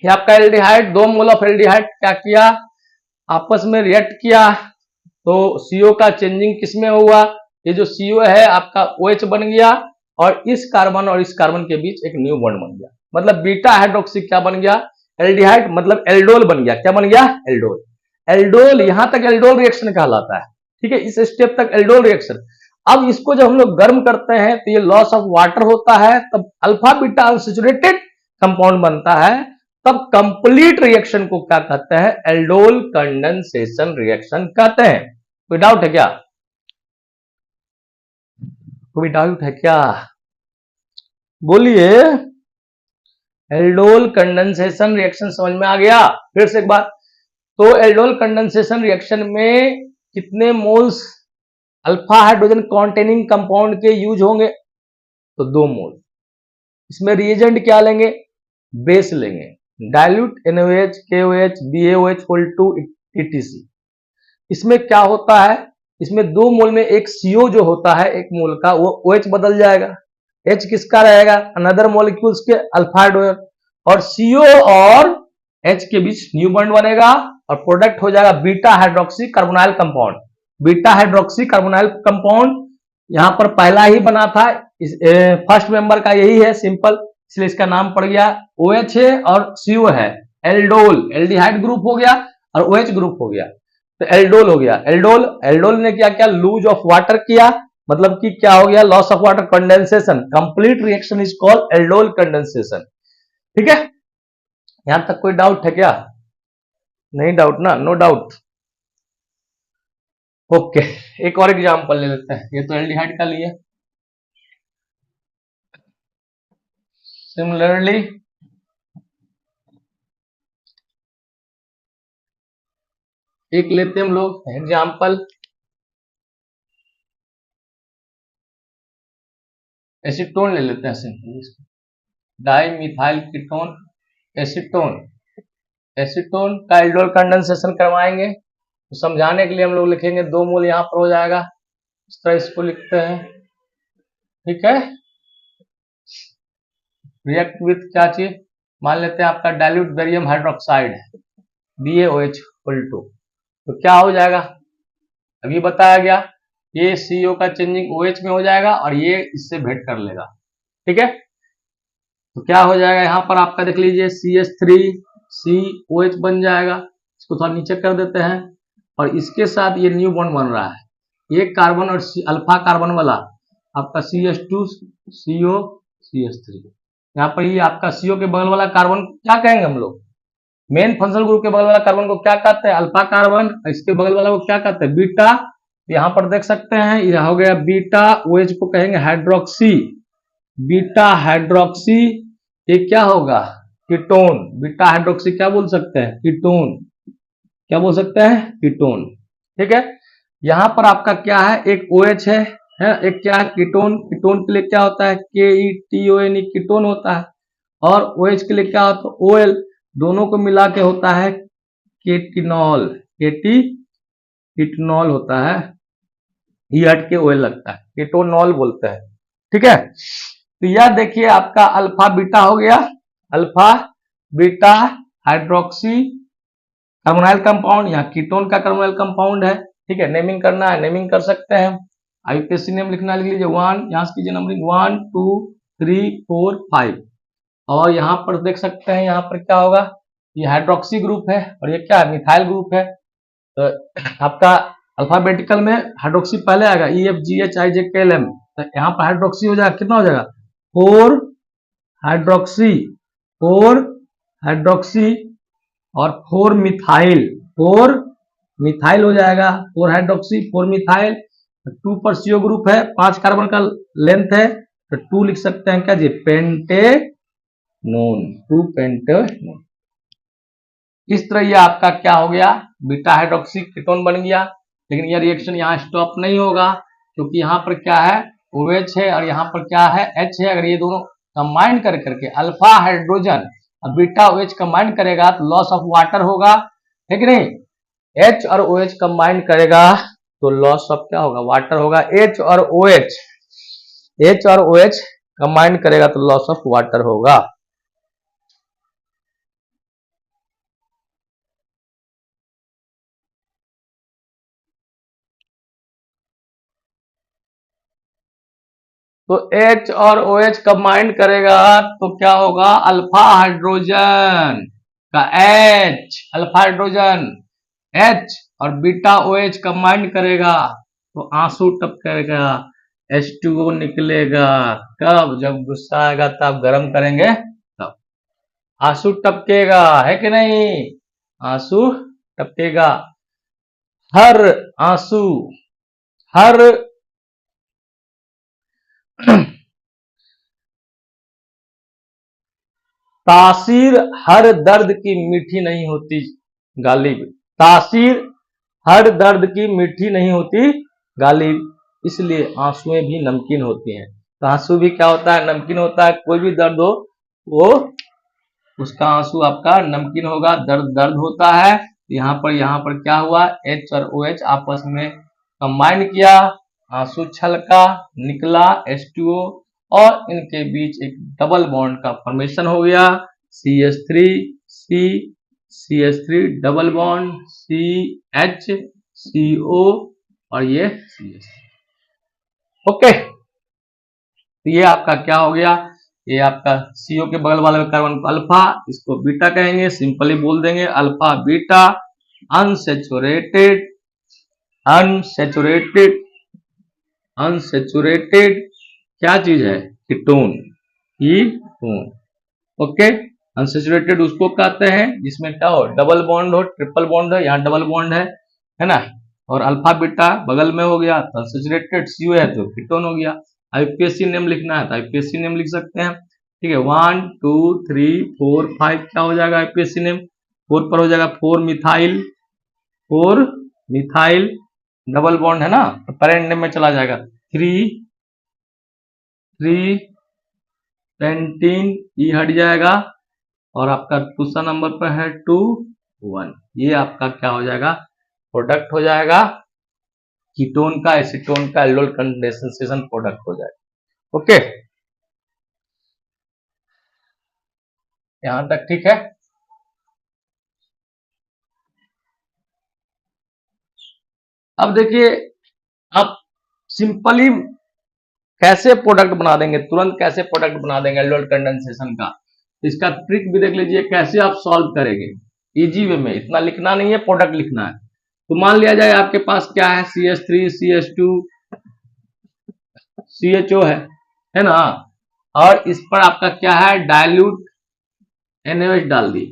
ये आपका एल्डिहाइड, 2 मोल ऑफ एल्डिहाइड क्या किया, आपस में रिएक्ट किया, तो सीओ का चेंजिंग किसमें हुआ, ये जो सीओ है आपका OH बन गया और इस कार्बन और इस कार्बन के बीच एक न्यू बॉन्ड बन गया, मतलब बीटा हाइड्रोक्सी क्या बन गया, एल्डिहाइड, मतलब एल्डोल बन गया। क्या बन गया, एल्डोल। एल्डोल, यहां तक एल्डोल रिएक्शन कहलाता है, ठीक है, इस स्टेप तक एल्डोल रिएक्शन। अब इसको जब हम लोग गर्म करते हैं तो ये लॉस ऑफ वाटर होता है, तब अल्फा बीटा अनसैचुरेटेड कंपाउंड बनता है, तब कंप्लीट रिएक्शन को क्या कहते हैं, एल्डोल कंडेंसेशन रिएक्शन कहते हैं। कोई डाउट है क्या, कोई डाउट है क्या, बोलिए। एल्डोल कंडेंसेशन रिएक्शन समझ में आ गया, फिर से एक बार, तो एल्डोल कंडेंसेशन रिएक्शन में कितने moles alpha hydrogen containing compound के यूज होंगे, तो 2 मोल। इसमें रिएजेंट क्या लेंगे, बेस लेंगे, dilute NaOH KOH BaOH whole two etc। इसमें क्या होता है, इसमें 2 मोल में एक CO जो होता है एक मोल का, वो OH बदल जाएगा, H किसका रहेगा, अनदर मॉलिक्यूल्स के अल्फा हाइड्रोजन, और CO और H के बीच न्यू बॉन्ड बनेगा और प्रोडक्ट हो जाएगा beta hydroxy carbonyl compound. Beta hydroxy carbonyl compound यहां पर पहला ही बना था, फर्स्ट मेंबर का यही है, सिंपल, इसलिए इसका नाम पड़ गया। OH है और CO है, एल्डोल, एल्डिहाइड ग्रुप हो गया और OH ग्रुप हो गया, तो एल्डोल हो गया। एल्डोल, एल्डोल ने क्या किया, लूज ऑफ वाटर किया, मतलब कि क्या हो गया, loss of water, condensation, complete reaction is called aldol condensation, ठीक है। यहां तक कोई डाउट है क्या, नहीं डाउट ना, नो डाउट, ओके। एक और एग्जांपल ले लेते हैं, ये तो एल्डिहाइड का लिए, सिमिलरली एक लेते हैं हम लोग एग्जांपल, एसीटोन ले लेते हैं simple, di methyl ketone acetone. Acetone का एल्डोल कंडेंसेशन करवाएंगे, तो समझाने के लिए हम लोग लिखेंगे 2 मोल यहां पर हो जाएगा, इस तरह इसको लिखते हैं, ठीक है। रिएक्ट विथ क्या चीज, मान लेते हैं आपका डाइल्यूट बेरियम हाइड्रोक्साइड है, BaOH होल टू, तो क्या हो जाएगा, अभी बताया गया, ये CO का चेंजिंग OH में हो जाएगा और ये इससे भेंट कर लेगा, ठीक है। तो क्या हो जाएगा, यहां पर आपका देख लीजिए CH3COH बन जाएगा, इसको थोड़ा नीचे कर देते हैं, और इसके साथ ये न्यू बॉन्ड बन रहा है, एक कार्बन और अल्फा कार्बन वाला आपका CH2CO CH3, यहाँ पर ये आपका CO के बगल वाला कार्बन क्या कहेंगे हम लोग, मेन फंक्शनल ग्रुप के बगल वाला कार्बन को क्या कहते हैं, अल्फा कार्बन, इसके बगल वाला को क्या कहते हैं, बीटा। यहां पर देख सकते हैं ये हो गया बीटा, OH को कहेंगे हाइड्रोक्सी, बीटा हाइड्रोक्सी, ये क्या होगा, कीटोन, बीटा हाइड्रोक्सी क्या बोल सकते हैं, कीटोन, क्या बोल सकते हैं, कीटोन, ठीक है। यहां पर आपका क्या है, एक OH है, एक क्या है कीटोन, कीटोन के लिए क्या होता है KETON, कीटोन होता है, और OH के लिए क्या होता है OL, दोनों को मिला के होता है केटिनॉल, कीटोनॉल होता है, ई हट के OL लगता है, कीटोनॉल बोलते हैं, ठीक है। तो यह देखिए आपका अल्फा बीटा हो गया, alpha beta hydroxy carbonyl compound, यहाँ कीटोन का कार्बोनाइल कंपाउंड है, ठीक है। नेमिंग करना है, नेमिंग कर सकते हैं, आईपीएससी नेम लिखना, लिख लीजिए 1, यहाँ से कीजिए नंबरिंग 1 2 3 4 5। और यहाँ पर देख सकते हैं, यहाँ पर क्या होगा, ये हाइड्रोक्सी ग्रुप है और ये क्या है, मिथाइल ग्रुप है। तो आपका अल्फाबेटिकल में हाइड्रोक्सी पहले आएगा, EFGHIJKLM, तो यहाँ पर हाइड्रोक्सी हो जाएगा, कितना हो जाएगा 4 हाइड्रोक्सी, 4 हाइड्रोक्सी और 4 मिथाइल, 4 मिथाइल हो जाएगा, 4 हाइड्रोक्सी 4 मिथाइल। 2 पर CO ग्रुप है, 5 कार्बन का लेंथ है, तो 2 लिख सकते हैं क्या जी, पेंटेनोन, 2 पेंटेनोन। इस तरह ये आपका क्या हो गया, बीटा हाइड्रोक्सी कीटोन बन गया। लेकिन यह रिएक्शन यहाँ स्टॉप नहीं होगा, क्योंकि यहाँ पर क्या है, OH है और यहाँ पर क्या है, H है। अगर ये दोनों कंबाइन कर करके अल्फा हाइड्रोजन और बीटा OH कंबाइन करेगा तो लॉस ऑफ वाटर होगा, है कि नहीं। H और OH कंबाइन करेगा तो लॉस ऑफ क्या होगा, वाटर होगा। H और OH कंबाइन करेगा तो लॉस ऑफ वाटर होगा। तो H और OH कंबाइन करेगा तो क्या होगा, अल्फा हाइड्रोजन का H, अल्फा हाइड्रोजन H और बीटा OH कंबाइन करेगा तो आंसू टपकेगा, H2O निकलेगा। कब, जब गुस्सा आएगा तब गर्म करेंगे तब आंसू टपकेगा, है कि नहीं, आंसू टपकेगा। हर आंसू, हर तासीर हर दर्द की मीठी नहीं होती गालिब, तासीर हर दर्द की मीठी नहीं होती गालिब, इसलिए आंसुएं भी नमकीन होती हैं। तो आंसू भी क्या होता है, नमकीन होता है। कोई भी दर्द हो वो उसका आंसू आपका नमकीन होगा, दर्द दर्द होता है। यहाँ पर क्या हुआ, H और OH आपस में कंबाइन किया, आंसू छलका, निकला H2O और इनके बीच एक डबल बॉन्ड का फॉर्मेशन हो गया, CH3 C CH3 double bond CH CO और ये CH। ओके, तो ये आपका क्या हो गया, ये आपका CO के बगल वाले कार्बन को अल्फा, इसको बीटा कहेंगे, सिंपली बोल देंगे alpha beta. Unsaturated, unsaturated, unsaturated क्या चीज है, कीटोन, कीटोन। ओके, अनसेचुरेटेड उसको कहते हैं जिसमें क्या हो, डबल बॉन्ड हो, ट्रिपल बॉन्ड हो, यहाँ डबल बॉन्ड है ना, और अल्फा बीटा बगल में हो गया तो अनसेचुरेटेड, CO है तो कीटोन हो गया। आईपीएससी नेम लिखना है तो आईपीएससी नेम लिख सकते हैं, ठीक है। 1 2 3 4 5 क्या हो जाएगा आईपीएससी नेम, 4 पर हो जाएगा 4 मिथाइल, 4 मिथाइल डबल बॉन्ड है ना, तो पेरेंट नेम में चला जाएगा 3 पेंटीन, ई हट जाएगा और आपका दूसरा नंबर पर है 2 1। ये आपका क्या हो जाएगा, प्रोडक्ट हो जाएगा कीटोन का, एसीटोन का एल्डोल कंडेंसेशन प्रोडक्ट हो जाएगा। ओके, यहां तक ठीक है। अब देखिए, आप सिंपली कैसे प्रोडक्ट बना देंगे, तुरंत कैसे प्रोडक्ट बना देंगे एल्डोल कंडेंसेशन का, इसका ट्रिक भी देख लीजिए कैसे आप सॉल्व करेंगे इजी वे में। इतना लिखना नहीं है, प्रोडक्ट लिखना है। तो मान लिया जाए आपके पास क्या है, CH3 CH2 CHO है ना, और इस पर आपका क्या है, डाइल्यूट NaOH डाल दी,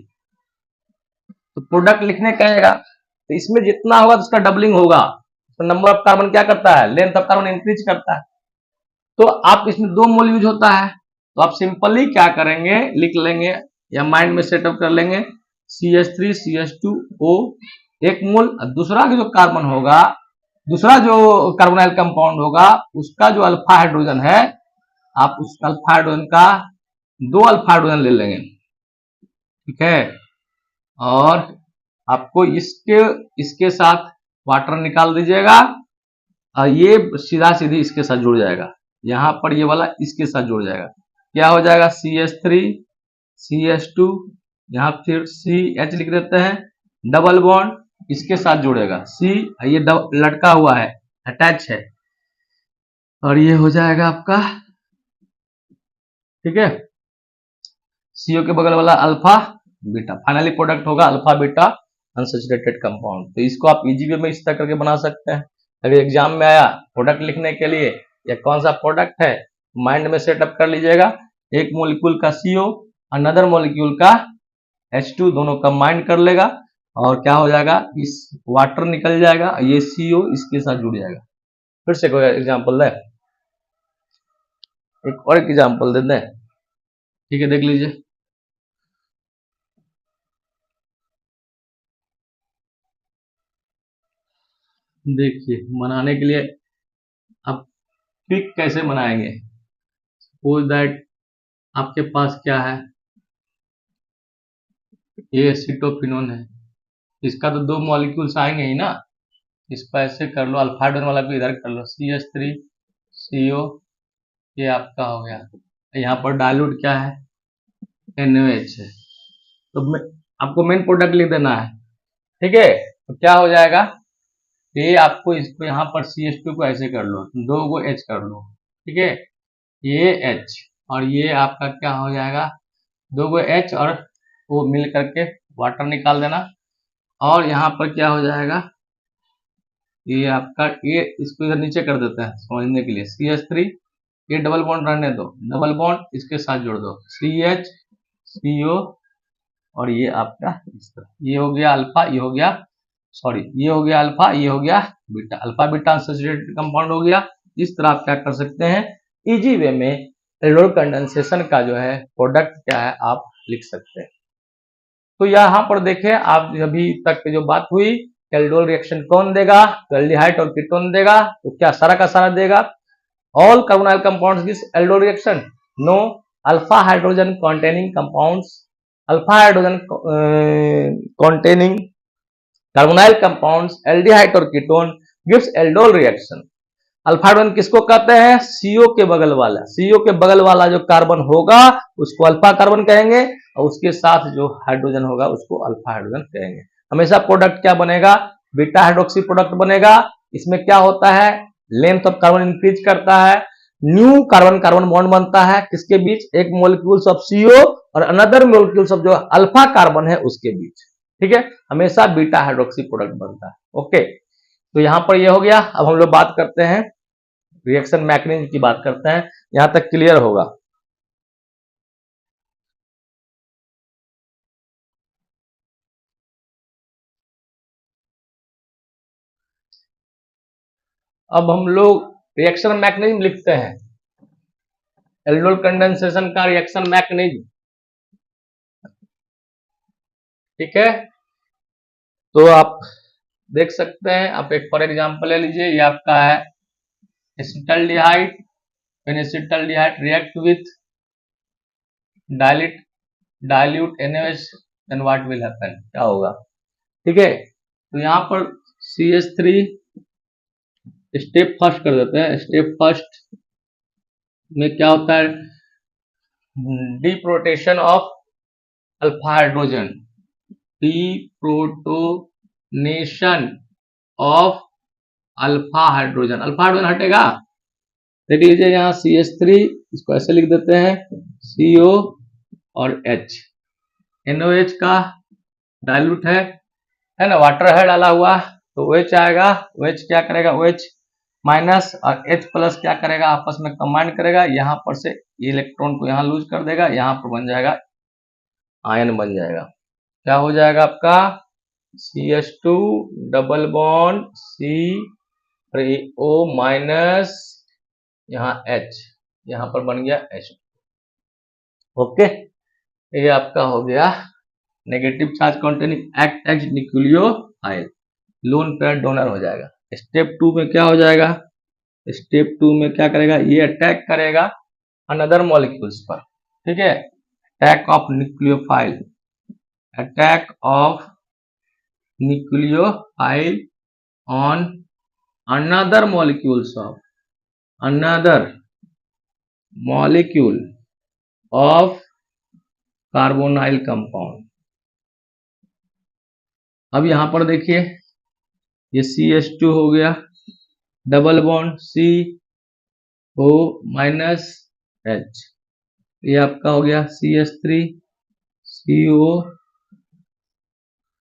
तो प्रोडक्ट लिखने कहेगा तो इसमें जितना होगा तो उसका डबलिंग होगा, तो नंबर ऑफ कार्बन क्या करता है, लेंथ ऑफ कार्बन इंक्रीज करता है। तो आप इसमें 2 मोल यूज होता है, तो आप सिंपली क्या करेंगे, लिख लेंगे या माइंड में सेटअप कर लेंगे, CH3 CH2O 1 मोल, दूसरा जो कार्बन होगा, दूसरा जो कार्बोनाइल कंपाउंड होगा उसका जो अल्फा हाइड्रोजन है, आप उस अल्फा हाइड्रोजन का 2 अल्फा हाइड्रोजन ले लेंगे, ठीक है। और आपको इसके साथ वाटर निकाल दीजिएगा और ये सीधा सीधी इसके साथ जुड़ जाएगा, यहां पर ये वाला इसके साथ जुड़ जाएगा, क्या हो जाएगा CH3 CH2, यहां फिर CH लिख देते हैं, डबल बॉन्ड इसके साथ जुड़ेगा C, ये लटका हुआ है, अटैच है, और ये हो जाएगा आपका, ठीक है, सीओ के बगल वाला अल्फा बीटा, फाइनली प्रोडक्ट होगा अल्फा बीटा अनसैचुरेटेड कंपाउंड। तो इसको आप इजी वे में इस तरह करके बना सकते हैं। अगर एग्जाम में आया प्रोडक्ट लिखने के लिए या कौन सा प्रोडक्ट है, माइंड में सेटअप कर लीजिएगा। एक मोलिक्यूल का सीओ, अनदर मोलिक्यूल का H2, दोनों कंबाइन कर लेगा और क्या हो जाएगा, इस वाटर निकल जाएगा, ये सीओ इसके साथ जुड़ जाएगा। फिर से कोई एग्जाम्पल दें, एक और एग्जाम्पल दे दें, ठीक है, देख लीजिए। देखिए बनाने के लिए आप क्विक कैसे बनाएंगे। सपोज दैट आपके पास क्या है, ये एसिटोफिनोन है, इसका तो 2 मॉलिक्यूल्स आएंगे ही ना। इसको ऐसे कर लो, अल्फा हाइड्रोजन वाला को इधर कर लो, CH3CO, ये आपका हो गया। यहाँ पर डायल्यूट क्या है, NaOH है। तो आपको मेन प्रोडक्ट लिख देना है, ठीक है। तो क्या हो जाएगा, ये आपको इसको यहाँ पर CH2 को ऐसे कर लो, 2 को H कर लो, ठीक है, ये H और ये आपका क्या हो जाएगा, 2 को H और वो मिल करके वाटर निकाल देना। और यहाँ पर क्या हो जाएगा, ये आपका, ये इसको इधर नीचे कर देते हैं समझने के लिए, CH3, ये डबल बॉन्ड रहने दो, डबल बॉन्ड इसके साथ जोड़ दो, CH CO, और ये आपका इस तरह, ये हो गया अल्फा, ये हो गया, सॉरी, ये हो गया अल्फा, ये हो गया beta, alpha beta unsaturated compound हो गया। इस तरह आप क्या कर सकते हैं, इजी वे में एल्डोल कंडेंसेशन का जो है प्रोडक्ट क्या है आप लिख सकते हैं। तो यहाँ पर देखें, आप अभी तक जो बात हुई, एल्डोल रिएक्शन कौन देगा, तो एल्डिहाइड और कीटोन देगा, तो क्या सारा का सारा देगा, all carbonyl compounds gives aldol reaction, no, alpha hydrogen containing compounds, alpha hydrogen containing carbonyl compounds, aldehyde और ketone gives aldol reaction. Alpha hydrogen किसको कहते हैं, सीओ के बगल वाला, सीओ के बगल वाला जो कार्बन होगा उसको अल्फा कार्बन कहेंगे, और उसके साथ जो हाइड्रोजन होगा उसको अल्फा हाइड्रोजन कहेंगे। हमेशा प्रोडक्ट क्या बनेगा, बीटा हाइड्रोक्सी प्रोडक्ट बनेगा। इसमें क्या होता है, लेंथ ऑफ कार्बन इंक्रीज करता है, न्यू कार्बन कार्बन बॉन्ड बनता है किसके बीच, एक मोलिक्यूल्स ऑफ सीओ और अनदर मोलिक्यूल्स ऑफ जो अल्फा कार्बन है उसके बीच, ठीक है। हमेशा बीटा हाइड्रोक्सी प्रोडक्ट बनता है, ओके। तो यहां पर ये हो गया। अब हम लोग बात करते हैं रिएक्शन मैकेनिज्म की, बात करते हैं, यहां तक क्लियर होगा। अब हम लोग रिएक्शन मैकेनिज्म लिखते हैं, एल्डोल कंडेंसेशन का रिएक्शन मैकेनिज्म, ठीक है। तो आप देख सकते हैं, आप एक फॉर एग्जांपल ले लीजिए, ये आपका है acetaldehyde, when acetaldehyde react with dilute NaOH, then what will happen, क्या होगा, ठीक है। तो यहाँ पर CH3, स्टेप फर्स्ट कर देते हैं, स्टेप फर्स्ट में क्या होता है, deprotonation of alpha hydrogen, deprotonation of alpha hydrogen, alpha hydrogen हटेगा, देख लीजिए यहाँ CH3, इसको ऐसे लिख देते हैं, CO और H, NaOH का डाइल्यूट है ना, वाटर है डाला हुआ, तो OH आएगा, OH क्या करेगा, OH माइनस और H प्लस क्या करेगा, आपस में कंबाइन करेगा, यहाँ पर से इलेक्ट्रॉन को यहाँ लूज कर देगा, यहाँ पर बन जाएगा आयन बन जाएगा, क्या हो जाएगा आपका CH2 double bond CO minus यहाँ H, यहाँ पर बन गया H, ओके। ये आपका हो गया negative charge containing act as nucleophile, lone pair donor हो जाएगा। स्टेप 2 में क्या हो जाएगा, स्टेप 2 में क्या करेगा, ये अटैक करेगा अनदर मॉलिक्यूल्स पर, ठीक है, attack of nucleophile, attack of nucleophile on another molecules of another molecule of carbonyl compound. अब यहां पर देखिए, ये CH2 हो गया, double bond C O minus H, ये आपका हो गया CH3 CO,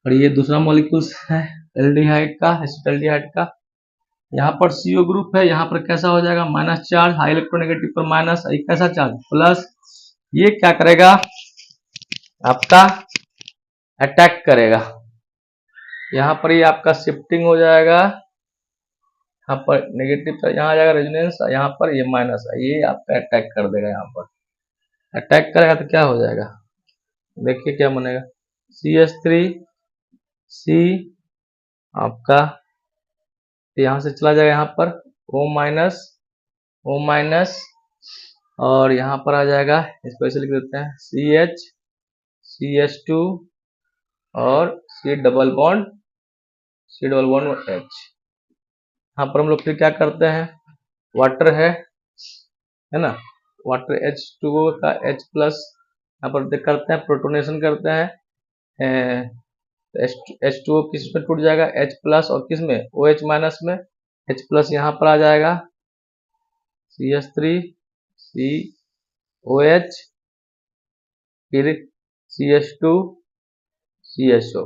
और ये दूसरा मॉलिक्यूल्स है एल्डिहाइड का, एसिटाल्डिहाइड का। यहाँ पर CO ग्रुप है, यहाँ पर कैसा हो जाएगा माइनस चार्ज, हाई इलेक्ट्रोनेगेटिव पर माइनस, कैसा चार्ज प्लस, ये क्या करेगा आपका अटैक करेगा, यहाँ पर ये आपका शिफ्टिंग हो जाएगा, यहाँ पर नेगेटिव यहाँ आ जाएगा रेजोनेंस, यहाँ पर ये माइनस है, ये आपका अटैक कर देगा, यहाँ पर अटैक करेगा तो क्या हो जाएगा देखिए क्या बनेगा CH3 C आपका, यहाँ से चला जाएगा यहाँ पर O माइनस, और यहाँ पर आ जाएगा, इसको ऐसे लिख देते हैं CH CH2 और C डबल बॉन्ड H। यहाँ पर हम लोग फिर क्या करते हैं, वाटर है ना, वाटर H2O का H प्लस, यहाँ पर देख करते हैं प्रोटोनेशन करते हैं, H2O किस में टूट जाएगा H प्लस, और किस में OH माइनस में, H प्लस यहाँ पर आ जाएगा CH3 COH, फिर CH2 CHO,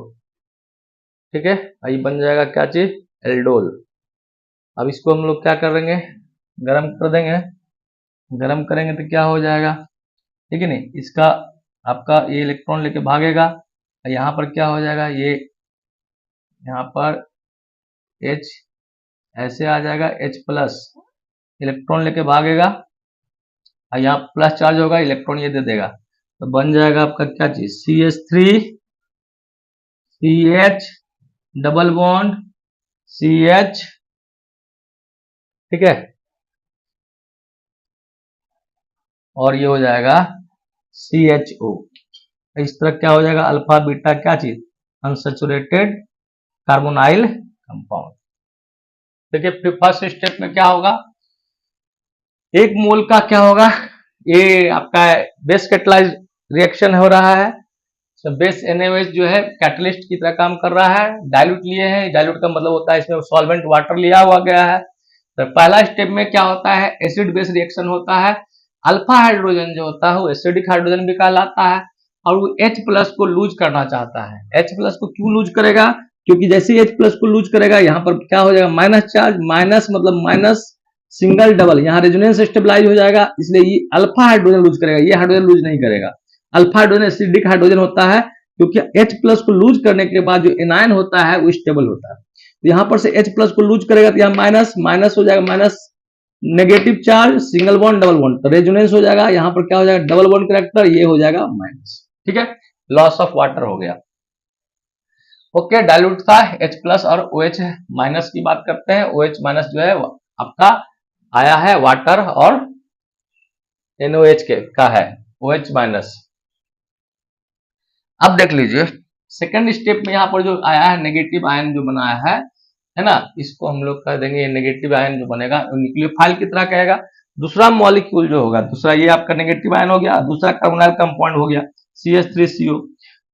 ठीक है, ये बन जाएगा क्या चीज एल्डोल। अब इसको हम लोग क्या करेंगे गरम कर देंगे, गरम करेंगे तो क्या हो जाएगा, ठीक है नहीं, इसका आपका ये इलेक्ट्रॉन लेके भागेगा, यहाँ पर क्या हो जाएगा, ये यहाँ पर H ऐसे आ जाएगा H प्लस, इलेक्ट्रॉन लेके भागेगा, यहाँ प्लस चार्ज होगा, इलेक्ट्रॉन ये दे देगा, तो बन जाएगा आपका क्या चीज CH3 CH double bond CH, ठीक है, और ये हो जाएगा CHO। इस तरह क्या हो जाएगा अल्फा बीटा क्या चीज अनसैचुरेटेड कार्बोनाइल कंपाउंड। देखिए फिर फर्स्ट स्टेप में क्या होगा, एक मोल का क्या होगा, ये आपका बेस कैटलाइज रिएक्शन हो रहा है, बेस NaOH जो है कैटलिस्ट की तरह काम कर रहा है, डाइल्यूट लिए हैं, डाइल्यूट का मतलब होता है इसमें सॉल्वेंट वाटर लिया हुआ गया है। तो पहला स्टेप में क्या होता है एसिड बेस रिएक्शन होता है, अल्फा हाइड्रोजन जो होता है वो एसिडिक हाइड्रोजन भी कहलाता है, और वो H प्लस को लूज करना चाहता है। H प्लस को क्यों लूज करेगा, क्योंकि जैसे H प्लस को लूज करेगा यहाँ पर क्या हो जाएगा माइनस चार्ज, माइनस मतलब माइनस सिंगल डबल, यहाँ रेजोनेंस स्टेबलाइज हो जाएगा, इसलिए ये अल्फा हाइड्रोजन लूज करेगा, ये हाइड्रोजन लूज नहीं करेगा। अल्फा हाइड्रोजन एसिडिक हाइड्रोजन होता है, क्योंकि H प्लस को लूज करने के बाद जो एनायन होता है वो स्टेबल होता है, तो यहाँ पर से H प्लस को लूज करेगा तो यहाँ माइनस माइनस हो जाएगा, minus negative charge single bond double bond, तो रेजोनेंस हो जाएगा, यहाँ पर क्या हो जाएगा डबल बॉन्ड कैरेक्टर, ये हो जाएगा माइनस, ठीक है, लॉस ऑफ वाटर हो गया। ओके, डाइल्यूट था H प्लस और OH माइनस की बात करते हैं, OH माइनस जो है आपका आया है वाटर और NOH के का है OH माइनस। अब देख लीजिए सेकंड स्टेप में यहाँ पर जो आया है नेगेटिव आयन जो बनाया है ना, इसको हम लोग कह देंगे नेगेटिव आयन जो बनेगा न्यूक्लियोफाइल की तरह कहेगा। दूसरा मॉलिक्यूल जो होगा, दूसरा ये आपका नेगेटिव आयन हो गया, दूसरा कार्बोनाइल कंपाउंड हो गया CH3CO,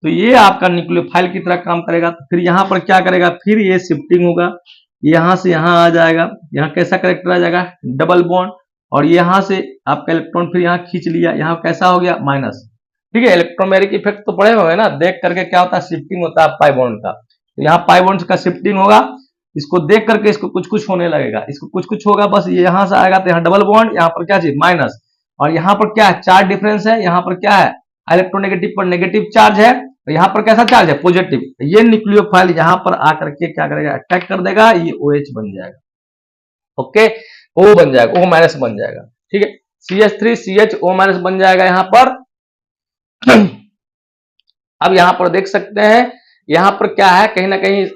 तो ये आपका न्यूक्लियोफाइल की तरह काम करेगा। तो फिर यहाँ पर क्या करेगा, फिर ये शिफ्टिंग होगा, यहाँ से यहाँ आ जाएगा, यहाँ कैसा करेक्टर आ जाएगा डबल बॉन्ड, और यहाँ से आपका इलेक्ट्रॉन फिर यहाँ खींच लिया, यहाँ कैसा हो गया माइनस, ठीक है, इलेक्ट्रोमेरिक इफेक्ट तो पड़े हुए ना, देख करके क्या होता है शिफ्टिंग होता है पाई बॉन्ड का, तो यहाँ पाई बॉन्ड का शिफ्टिंग होगा, इसको देख करके इसको कुछ कुछ होने लगेगा, इसको कुछ कुछ होगा, बस ये यहाँ से आएगा तो यहाँ डबल बॉन्ड, यहाँ पर क्या चीज माइनस, और यहाँ पर क्या है चार्ज डिफरेंस है, यहाँ पर क्या है इलेक्ट्रोनेगेटिव पर नेगेटिव चार्ज है, तो यहाँ पर कैसा चार्ज है पॉजिटिव, ये न्यूक्लियोफाइल यहाँ पर आकर के क्या करेगा अटैक कर देगा, ये OH बन जाएगा, ओके O बन जाएगा, O माइनस बन जाएगा, ठीक है, CH3CH O माइनस बन जाएगा यहाँ पर। अब यहाँ पर देख सकते हैं यहाँ पर क्या है, कहीं ना कहीं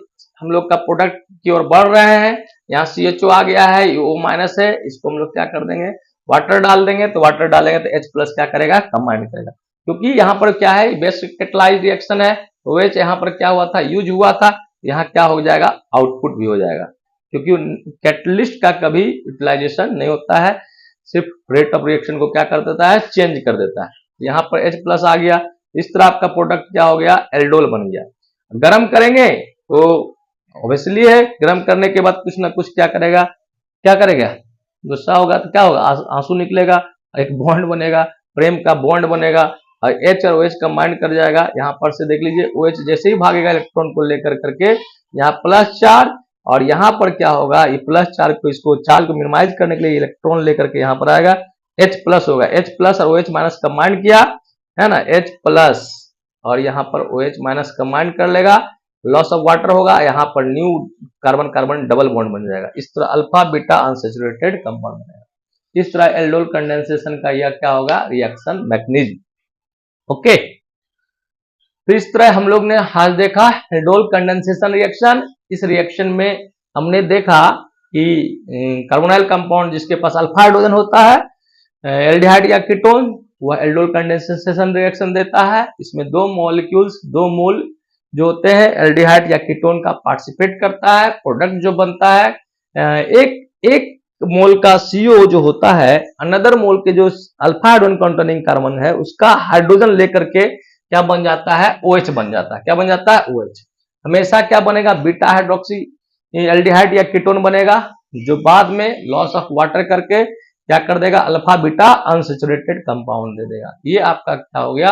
हम लोग का प्रोडक्ट की ओर बढ़ रहे हैं, यहाँ CHO आ गया है, ये O माइनस है, इसको हम लोग क्या कर देंगे वाटर डाल देंगे, तो वाटर डालेंगे तो H प्लस क्या करेगा कंबाइन करेगा, क्योंकि यहाँ पर क्या है बेस कैटलाइज रिएक्शन है, OH यहाँ पर क्या हुआ था यूज हुआ था, यहाँ क्या हो जाएगा आउटपुट भी हो जाएगा, क्योंकि कैटलिस्ट का कभी यूटिलाइजेशन नहीं होता है, सिर्फ रेट ऑफ रिएक्शन को क्या कर देता है चेंज कर देता है। यहाँ पर H प्लस आ गया, इस तरह आपका प्रोडक्ट क्या हो गया एल्डोल बन गया। गरम करेंगे तो ऑब्वियसली है, गरम करने के बाद कुछ ना कुछ क्या करेगा गुस्सा होगा तो क्या होगा, आंसू निकलेगा, एक बॉन्ड बनेगा, प्रेम का बॉन्ड बनेगा, और H और OH कंबाइन कर जाएगा। यहाँ पर से देख लीजिए OH जैसे ही भागेगा इलेक्ट्रॉन को लेकर करके यहाँ प्लस चार्ज, और यहाँ पर क्या होगा, ये प्लस चार्ज को, इसको चार्ज को मिनिमाइज करने के लिए इलेक्ट्रॉन लेकर के यहाँ पर आएगा, H प्लस होगा, H प्लस और OH माइनस कंबाइन किया है ना, H प्लस और यहाँ पर OH माइनस कंबाइन कर लेगा, लॉस ऑफ वाटर होगा, यहाँ पर new carbon carbon double bond बन जाएगा। इस तरह अल्फा बीटा अनसैचुरेटेड कंपाउंड बनेगा। इस तरह एल्डोल कंडेंसेशन का यह क्या होगा, रिएक्शन मैकेनिज्म। ओके, तो इस तरह हम लोग ने आज देखा एल्डोल कंडेंसेशन रिएक्शन। इस रिएक्शन में हमने देखा कि कार्बोनाइल कंपाउंड जिसके पास अल्फा हाइड्रोजन होता है, एल्डिहाइड या कीटोन, वह एल्डोल कंडेंसेशन रिएक्शन देता है। इसमें दो मॉलिक्यूल्स, दो मोल जो होते हैं एल्डिहाइड या कीटोन का पार्टिसिपेट करता है, प्रोडक्ट जो बनता है, एक मोल का CO जो होता है, अनदर मोल के जो अल्फा हाइड्रोजन कंटेनिंग कार्बन है उसका हाइड्रोजन लेकर के क्या बन जाता है, OH बन जाता है। क्या बन जाता है, OH। हमेशा क्या बनेगा, बीटा हाइड्रोक्सी एल्डिहाइड या कीटोन बनेगा, जो बाद में लॉस ऑफ वाटर करके क्या कर देगा, अल्फा बीटा अनसैचुरेटेड कंपाउंड दे देगा। ये आपका क्या हो गया,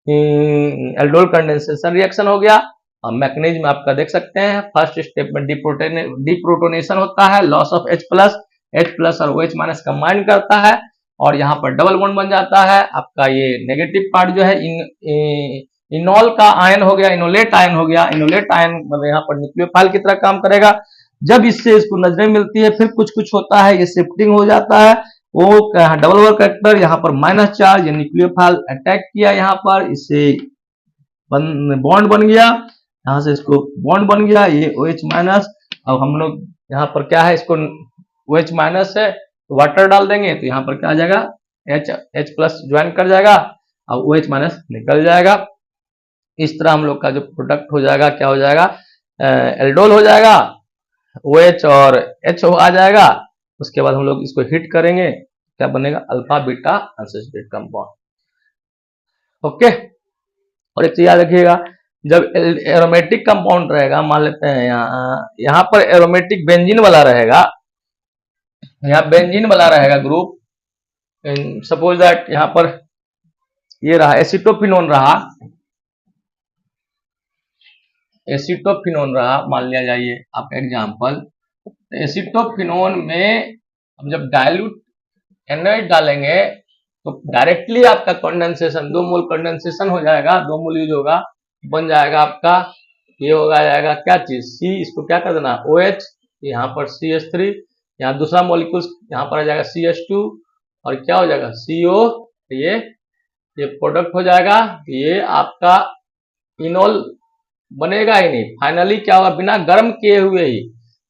एल्डोल कंडेंसेशन रिएक्शन हो गया। मैकेनिज्म आपका देख सकते हैं, फर्स्ट स्टेप में डिप्रोटोनेशन होता है, लॉस ऑफ H प्लस और OH माइनस कंबाइन करता है, और यहाँ पर डबल बॉन्ड बन जाता है। आपका ये नेगेटिव पार्ट जो है इनॉल का आयन हो गया, इनोलेट आयन हो गया। इनोलेट आयन मतलब यहाँ पर न्यूक्लियोफाइल की तरह काम करेगा। जब इससे इसको नजरें मिलती है फिर कुछ कुछ होता है, ये शिफ्टिंग हो जाता है, वो डबल वर्क करेक्टर यहाँ पर माइनस चार्ज, न्यूक्लियोफाइल अटैक किया, यहाँ पर इससे बॉन्ड बन गया, यहाँ से इसको बॉन्ड बन गया, ये OH माइनस। अब हम लोग यहाँ पर क्या है, इसको OH माइनस है तो वाटर डाल देंगे तो यहाँ पर क्या आ जाएगा, H प्लस ज्वाइन कर जाएगा और OH माइनस निकल जाएगा। इस तरह हम लोग का जो प्रोडक्ट हो जाएगा क्या हो जाएगा, एल्डोल हो जाएगा, OH और H आ जाएगा। उसके बाद हम लोग इसको हिट करेंगे, क्या बनेगा, alpha beta unsaturated compound. Okay, और एक चीज याद रखिएगा, जब एरोमेटिक कंपाउंड रहेगा, मान लेते हैं यहाँ पर एरोमेटिक बेंजीन वाला रहेगा, यहाँ बेंजीन वाला रहेगा ग्रुप, सपोज दैट यहाँ पर ये रहा एसिटोफिनोन रहा, एसिटोफिनोन रहा, मान लिया जाइए आप एग्जाम्पल। एसिटोफिनोन में हम जब डाइल्यूट NaOH डालेंगे तो डायरेक्टली आपका कंडेंसेशन, 2 मोल कंडेंसेशन हो जाएगा, 2 मोल यूज होगा, बन जाएगा आपका, ये होगा जाएगा क्या चीज, C, इसको क्या कर देना, OH, यहाँ पर CH3, यहाँ दूसरा मॉलिक्यूल यहाँ पर आ जाएगा CH2, और क्या हो जाएगा CO, ये प्रोडक्ट हो जाएगा। ये आपका इनोल बनेगा ही नहीं, फाइनली क्या होगा, बिना गर्म किए हुए ही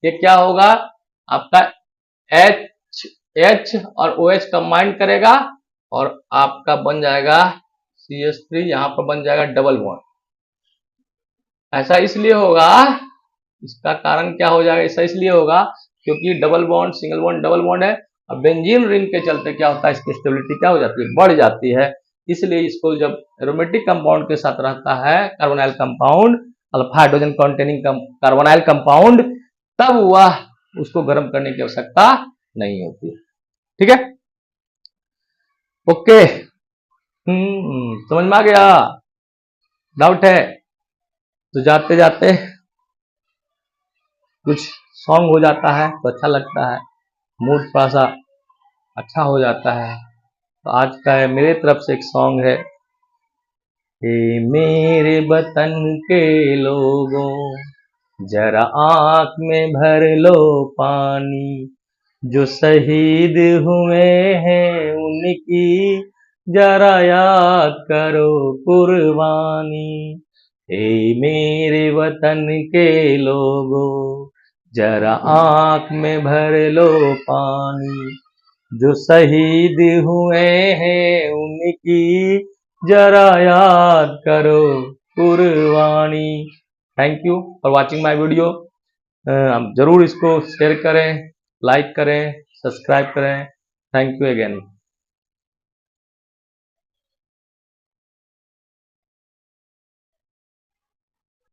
ये क्या होगा, आपका H और OH कंबाइन करेगा और आपका बन जाएगा CH3, यहाँ पर बन जाएगा डबल बॉन्ड। ऐसा इसलिए होगा, इसका कारण क्या हो जाएगा, ऐसा इसलिए होगा क्योंकि double bond, single bond, double bond है, और बेंजीन रिंग के चलते क्या होता है, इसकी स्टेबिलिटी क्या हो जाती है, बढ़ जाती है। इसलिए इसको जब एरोमेटिक कंपाउंड के साथ रहता है carbonyl compound, alpha hydrogen containing carbonyl compound, तब वह उसको गर्म करने की आवश्यकता नहीं होती। ठीक है, ओके, समझ में आ गया, डाउट है तो जाते जाते कुछ सॉन्ग हो जाता है तो अच्छा लगता है, मूड थोड़ा सा अच्छा हो जाता है। तो आज का मेरे तरफ से एक सॉन्ग है, मेरे वतन के लोगों जरा आंख में भर लो पानी, जो शहीद हुए हैं उनकी जरा याद करो कुर्बानी। मेरे वतन के लोगों जरा आंख में भर लो पानी, जो शहीद हुए हैं उनकी जरा याद करो कुर्बानी। Thank you for watching my video. जरूर इसको शेयर करें, लाइक करें, सब्सक्राइब करें। Thank you again.